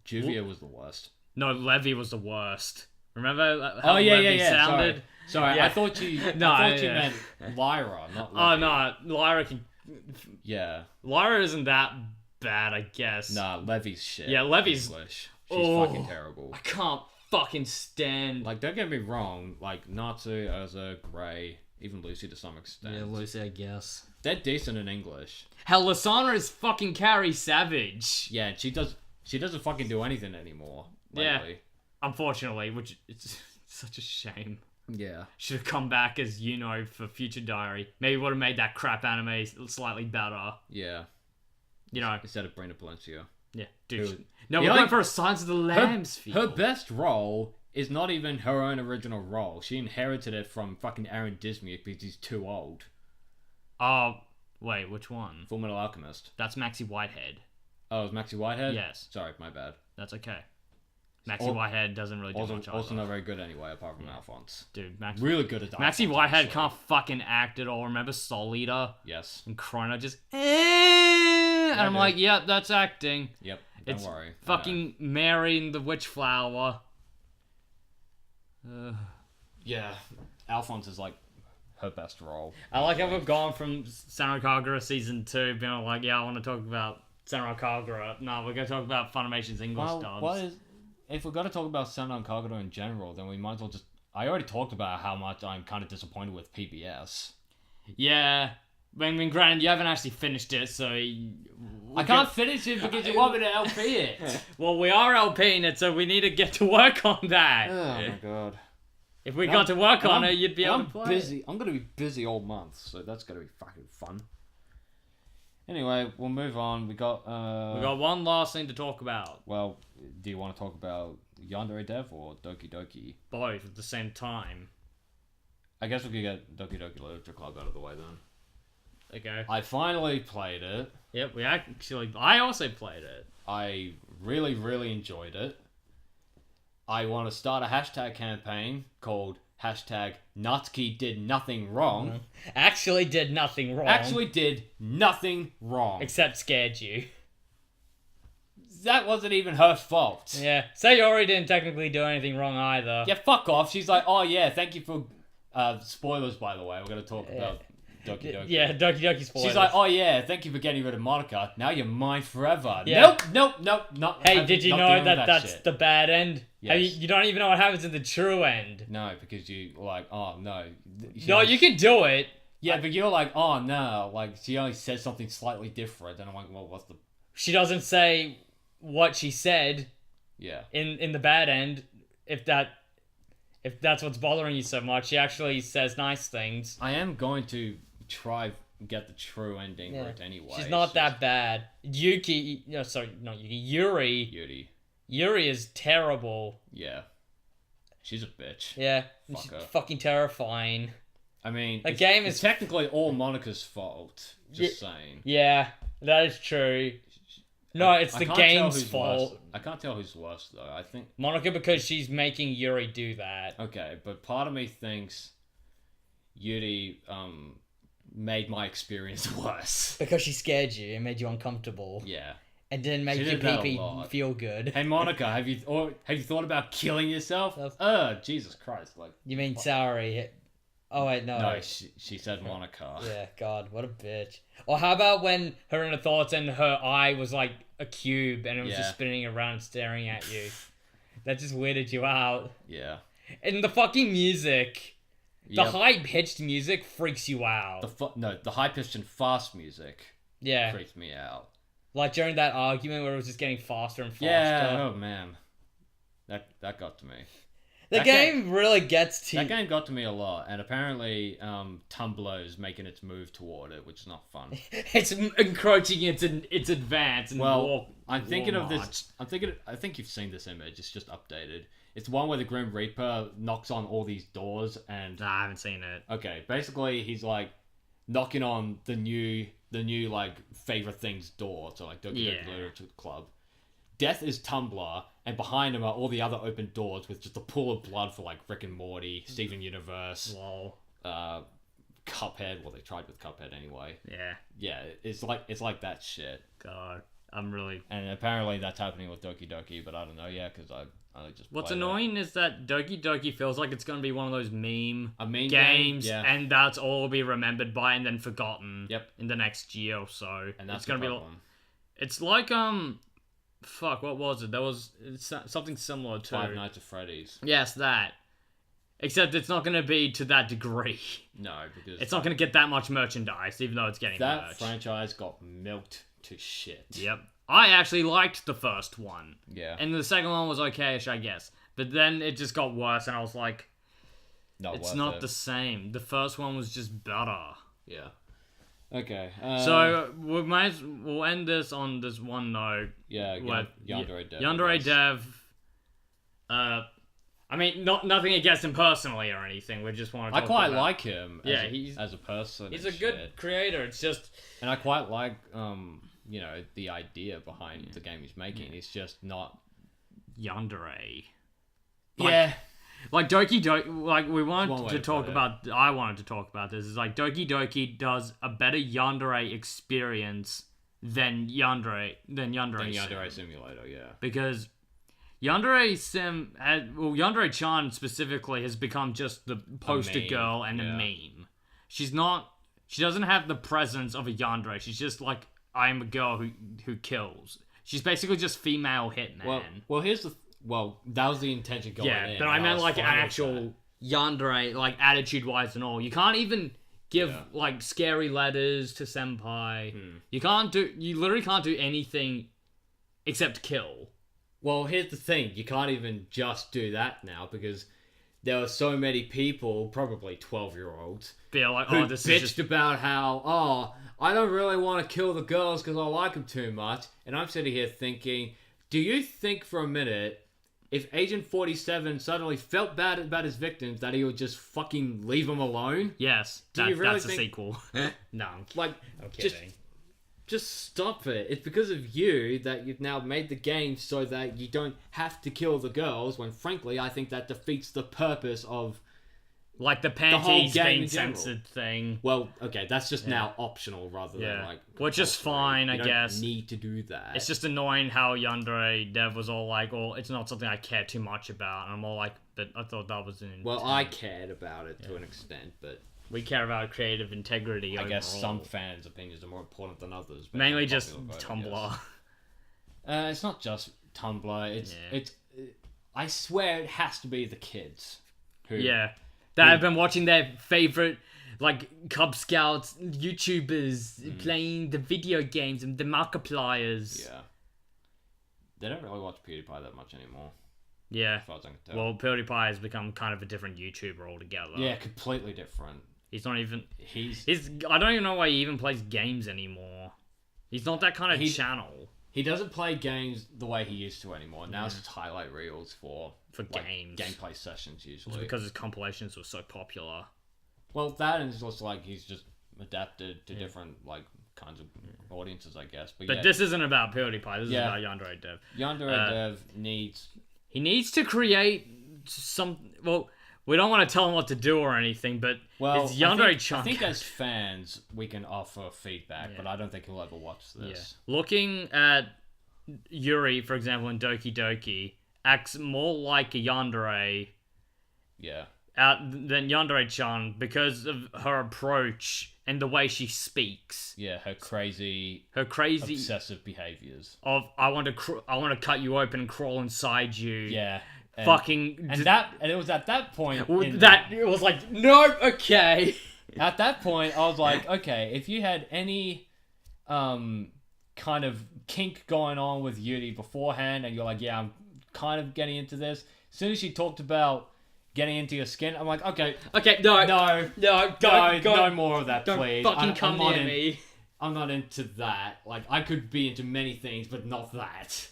Juvia was the worst. No, Levi was the worst. Remember how Levi sounded? Sorry. Yeah. I thought you meant Lyra, not Levi. Oh, no, Lyra can... Yeah. Lyra isn't that bad, I guess. Nah, Levi's shit. Yeah, Levi's... English. She's fucking terrible. I can't fucking stand... Like, don't get me wrong. Like, Natsu, Urza, Grey, even Lucy to some extent. Yeah, Lucy, I guess. They're decent in English. Hell, Lasana is fucking Carrie Savage. Yeah, and she doesn't fucking do anything anymore lately. Yeah. Unfortunately, which it's such a shame. Yeah. Should have come back as for Future Diary. Maybe would have made that crap anime slightly better. Yeah. Instead of Brina Palencia. Yeah, dude. No, we're going for a Signs of the Lambs feel. Her best role is not even her own original role. She inherited it from fucking Aaron Dismuke because he's too old. Oh, wait, which one? Fullmetal Alchemist. That's Maxie Whitehead. Oh, it's Maxie Whitehead? Yes. Sorry, my bad. That's okay. Maxie Whitehead doesn't really do much. Also not very good anyway, apart from Alphonse. Dude, really good at Maxie Whitehead can't fucking act at all. Remember Soul Eater? Yes. And Chrono just and I'm like, yep, that's acting. Yep. Don't worry. Fucking marrying the witch flower. Yeah. Alphonse is like her best role. I like how we've gone from Samurai Kagura season 2 being like, yeah, I want to talk about Samurai Kagura. No, we're going to talk about Funimation's English dubs. If we're going to talk about Samurai Kagura in general, then we might as well just... I already talked about how much I'm kind of disappointed with PBS. Yeah. I mean, granted, you haven't actually finished it, so... I can't finish it because you want me to LP it. Well, we are LPing it, so we need to get to work on that. Oh my god. If we got to work on it, you'd be able to play busy. I'm going to be busy all month, so that's going to be fucking fun. Anyway, we'll move on. We got one last thing to talk about. Well, do you want to talk about Yandere Dev or Doki Doki? Both at the same time. I guess we could get Doki Doki Literature Club out of the way then. Okay. I finally played it. Yep, I also played it. I really, really enjoyed it. I want to start a hashtag campaign called hashtag Natsuki did nothing wrong. Actually did nothing wrong. Actually did nothing wrong. Except scared you. That wasn't even her fault. Yeah. Sayori didn't technically do anything wrong either. Yeah, fuck off. She's like, oh yeah, thank you for... spoilers, by the way. We're going to talk about Doki Doki. Yeah, Doki Doki spoilers. She's like, oh yeah, thank you for getting rid of Monica. Now you're mine forever. Yeah. Nope, not. Hey, did you know that's shit. the bad end? Yes. You don't even know what happens in the true end. No, because you like, oh no. No, you can do it. Yeah, but you're like, oh no, like she only said something slightly different, and I'm like, well, what's the? She doesn't say what she said. Yeah. In the bad end, if that's what's bothering you so much, she actually says nice things. I am going to try get the true ending right anyway. She's not that bad. Yuri. Yuri is terrible. Yeah. She's a bitch. Yeah. Fuck she's her. Fucking terrifying. I mean, the game is technically all Monica's fault. Just saying. Yeah, that is true. No, it's the game's fault. I can't tell who's worse though. I think Monica, because she's making Yuri do that. Okay, but part of me thinks Yuri made my experience worse. Because she scared you and made you uncomfortable. Yeah. And didn't make your pee-pee feel good. Hey Monica, have you thought about killing yourself? Jesus Christ! Like you mean Saori? Oh wait, no. No, she said Monica. Yeah, God, what a bitch. Or how about when her inner thoughts and her eye was like a cube and it was just spinning around and staring at you? That just weirded you out. Yeah. And the fucking music. The high-pitched music freaks you out. The high-pitched and fast music freaks me out. Like during that argument where it was just getting faster and faster. Yeah, oh man. That got to me. The game really gets to you. That game got to me a lot, and apparently Tumblr is making its move toward it, which is not fun. It's encroaching its advance. And I'm thinking of this. I think you've seen this image. It's just updated. It's the one where the Grim Reaper knocks on all these doors, and Nah, I haven't seen it. Okay, basically he's like knocking on the new like favorite things door to like Doki Doki Literature Club. Death is Tumblr, and behind him are all the other open doors with just a pool of blood for like Rick and Morty, Steven Universe, Cuphead. Well, they tried with Cuphead anyway. Yeah. It's like that shit. God, I'm really. And apparently that's happening with Doki Doki, but I don't know. Yeah, because I just. What's annoying is that Doki Doki feels like it's gonna be one of those meme games, and that's all will be remembered by and then forgotten. Yep. In the next year or so, and that's gonna be. It's like Fuck, what was it? There was something similar to Five Nights at Freddy's. Yes, that. Except it's not going to be to that degree. No, because it's not going to get that much merchandise, even though it's getting that merch. Franchise got milked to shit. Yep. I actually liked the first one. Yeah. And the second one was okay-ish, I guess. But then it just got worse, and I was like, it's not the same. The first one was just better. Yeah. Okay. So we'll end this on this one note. Yeah. Yandere Dev. Yandere Dev. I mean, nothing against him personally or anything. We just want to. I quite like him. He's as a person. He's a good creator. It's just, and I quite like the idea behind the game he's making. It's just not Yandere. Like Doki Doki, like we wanted to talk about. I wanted to talk about this. Is like Doki Doki does a better Yandere experience than Yandere Simulator, yeah. Because Yandere Yandere-chan specifically has become just the poster girl and a meme. She doesn't have the presence of a Yandere. She's just like, I'm a girl who kills. She's basically just female hitman. Well, that was the intention going in. Yeah, but I meant like an actual yandere, like attitude-wise and all. You can't even give like scary letters to senpai. You literally can't do anything except kill. Well, here's the thing. You can't even just do that now because there are so many people, probably 12-year-olds, like, who bitched about how, I don't really want to kill the girls because I like them too much. And I'm sitting here thinking, do you think for a minute, if Agent 47 suddenly felt bad about his victims, that he would just fucking leave them alone? Yes, that's a sequel. No, like, I'm kidding. Just stop it. It's because of you that you've now made the game so that you don't have to kill the girls, when frankly, I think that defeats the purpose of... Like the panties being censored thing. Well, okay, that's just now optional rather than like... Which is fine, I guess. You don't need to do that. It's just annoying how Yandere Dev was all like, it's not something I care too much about. And I'm all like, but I thought that was an... Well, I cared about it to an extent, but... We care about creative integrity overall. I guess some fans' opinions are more important than others. Mainly just Tumblr. It's not just Tumblr. It's I swear it has to be the kids. That have been watching their favorite, like, Cub Scouts YouTubers playing the video games and the Markipliers. Yeah. They don't really watch PewDiePie that much anymore. Yeah. As far as I can tell. Well, PewDiePie has become kind of a different YouTuber altogether. Yeah, completely different. He's not even... I don't even know why he even plays games anymore. He's not that kind of channel. He doesn't play games the way he used to anymore. Now it's just highlight reels for like, games. Gameplay sessions, usually. It's because his compilations were so popular. Well, that is just like he's just adapted to different like kinds of audiences, I guess. But this isn't about PewDiePie. This is about Yandere Dev. Yandere Dev needs... He needs to create some... Well, we don't want to tell him what to do or anything, but it's Yandere-chan. I think as fans, we can offer feedback, but I don't think he'll ever watch this. Yeah. Looking at Yuri, for example, in Doki Doki, acts more like a Yandere than Yandere-chan because of her approach and the way she speaks. Yeah, her crazy obsessive behaviors. I want to cut you open and crawl inside you. Yeah. And it was at that point it was like, nope, okay. At that point, I was like, okay, if you had any kind of kink going on with Yuri beforehand, and you're like, yeah, I'm kind of getting into this. As soon as she talked about getting into your skin. I'm like, okay, no more of that, don't please. Fucking come near me. I'm not into that. Like, I could be into many things, but not that.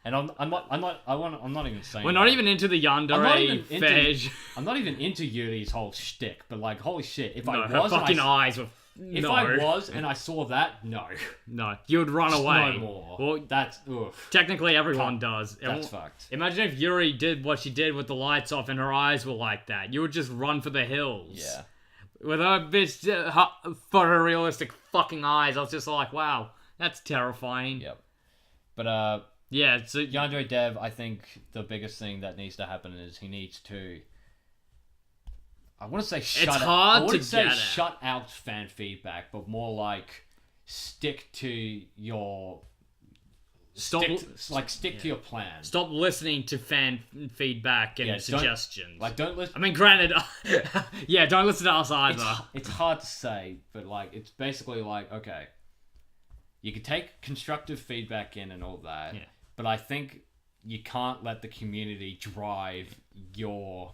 And I'm not even saying. We're not even into the yandere fetish. I'm not even into Yuri's whole shtick. But like, holy shit, if I her was, fucking eyes were. If I was and I saw that, no, you would run away. No more. Well, that's oof. Technically, everyone does. That's fucked. Imagine if Yuri did what she did with the lights off and her eyes were like that. You would just run for the hills. Yeah. With her bitch photorealistic fucking eyes, I was just like, wow, that's terrifying. Yep. But yeah, so Yandere Dev, I think the biggest thing that needs to happen is he needs to. I want to say shut. It's hard I wouldn't to say get shut out fan feedback, but more like stick to your. Stick to your plan. Stop listening to fan feedback and suggestions. Don't listen. I mean, granted, yeah, don't listen to us either. It's hard to say, but like it's basically like, okay, you can take constructive feedback in and all that, but I think you can't let the community drive your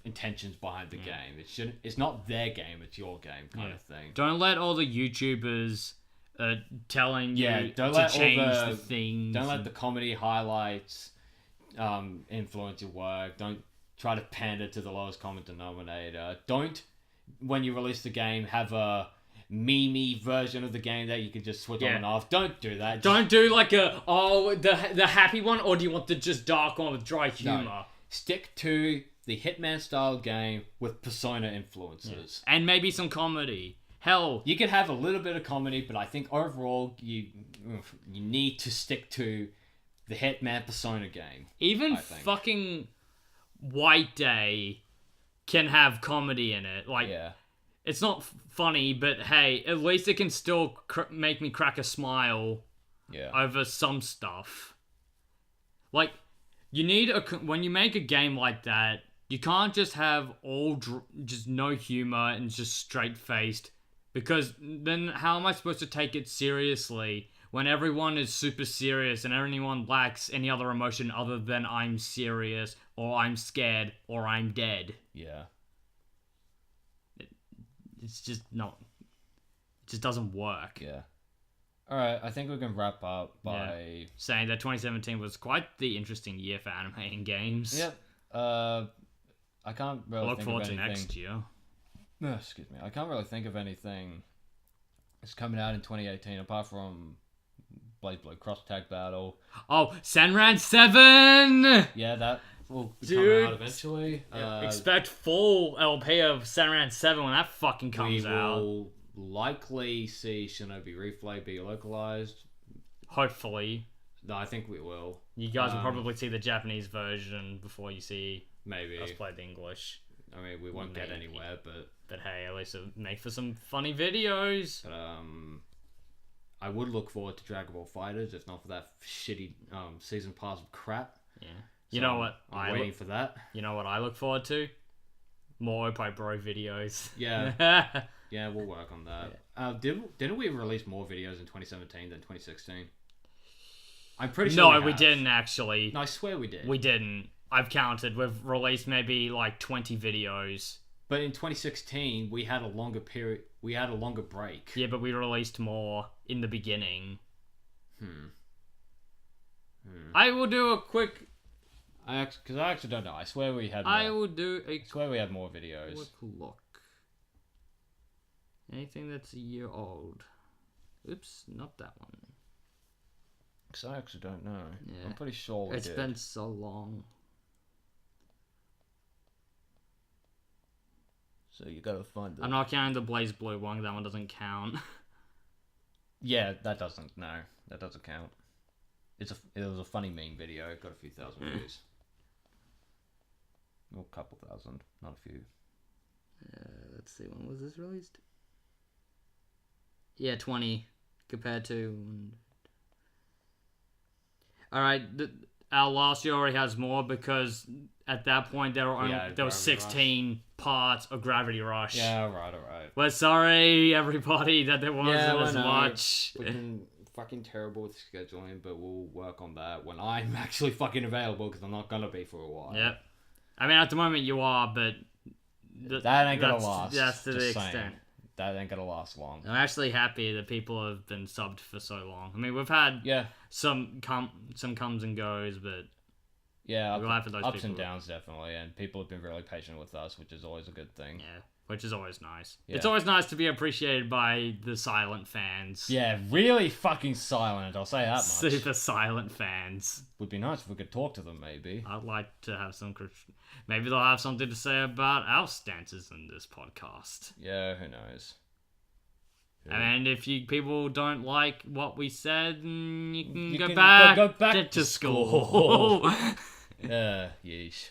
intentions behind the game. It's not their game, it's your game kind of thing. Don't let all the YouTubers telling you to change the things. Don't let the comedy highlights influence your work. Don't try to pander to the lowest common denominator. Don't, when you release the game, have a meme version of the game that you can just switch on and off. Don't do that. Don't do like the happy one, or do you want the just dark one with dry humor? No. Stick to the Hitman style game with Persona influences. And maybe some comedy. Hell, you can have a little bit of comedy, but I think overall you need to stick to the Hitman Persona game. Even fucking White Day can have comedy in it. Like, it's not funny, but hey, at least it can still make me crack a smile over some stuff. Like, you need when you make a game like that, you can't just have just no humor and just straight-faced. Because then how am I supposed to take it seriously when everyone is super serious and anyone lacks any other emotion other than I'm serious or I'm scared or I'm dead? Yeah. It's just not... It just doesn't work. Yeah. Alright, I think we can wrap up by... saying that 2017 was quite the interesting year for animating games. Yep. I can't really look forward to next year. Excuse me. I can't really think of anything that's coming out in 2018 apart from Blaze Blue Cross Tag Battle. Oh, Senran 7! Yeah, that will be coming out eventually. Expect full LP of Senran 7 when that fucking comes out. We will likely see Shinobi Replay be localized. Hopefully. No, I think we will. You guys will probably see the Japanese version before you see maybe us play the English. I mean, we won't get anywhere, but hey, at least it'll make for some funny videos. But, I would look forward to Dragon Ball FighterZ if not for that shitty season pass of crap. Yeah. You know what? I'm waiting for that. You know what I look forward to? More Oppai Bro videos. Yeah. Yeah, we'll work on that. Yeah. Didn't we release more videos in 2017 than 2016? I'm pretty sure. No, we didn't actually. No, I swear we did. We didn't. I've counted. We've released maybe like 20 videos. But in 2016, we had a longer period. We had a longer break. Yeah, but we released more in the beginning. I will do a quick... Because I actually don't know. I swear we had more. I will do a... I swear we had more videos. Quick look. Anything that's a year old. Oops, not that one. Because I actually don't know. Yeah. I'm pretty sure we did. It's been so long. So you gotta find it. I'm not counting the Blaze Blue one. That one doesn't count. Yeah, that doesn't. No, that doesn't count. It was a funny meme video. It got a few thousand views. Or a couple thousand, not a few. Let's see. When was this released? Yeah, 20 compared to. All right, our last year already has more because at that point there were 16 parts of Gravity Rush. Yeah, all right. We're sorry, everybody, that there wasn't as much. We can fucking terrible with scheduling, but we'll work on that when I'm actually fucking available, because I'm not gonna be for a while. Yep. I mean, at the moment you are, but that ain't gonna last. That's to the extent. Saying. That ain't gonna last long. I'm actually happy that people have been subbed for so long. I mean, we've had some comes and goes, but yeah, ups and downs definitely, and people have been really patient with us, which is always a good thing. Yeah, which is always nice. Yeah. It's always nice to be appreciated by the silent fans. Yeah, really fucking silent. I'll say that much. Super silent fans. Would be nice if we could talk to them. Maybe I'd like to have some. Maybe they'll have something to say about our stances in this podcast. Yeah, who knows? And if people don't like what we said, you can go back to school. Yeesh.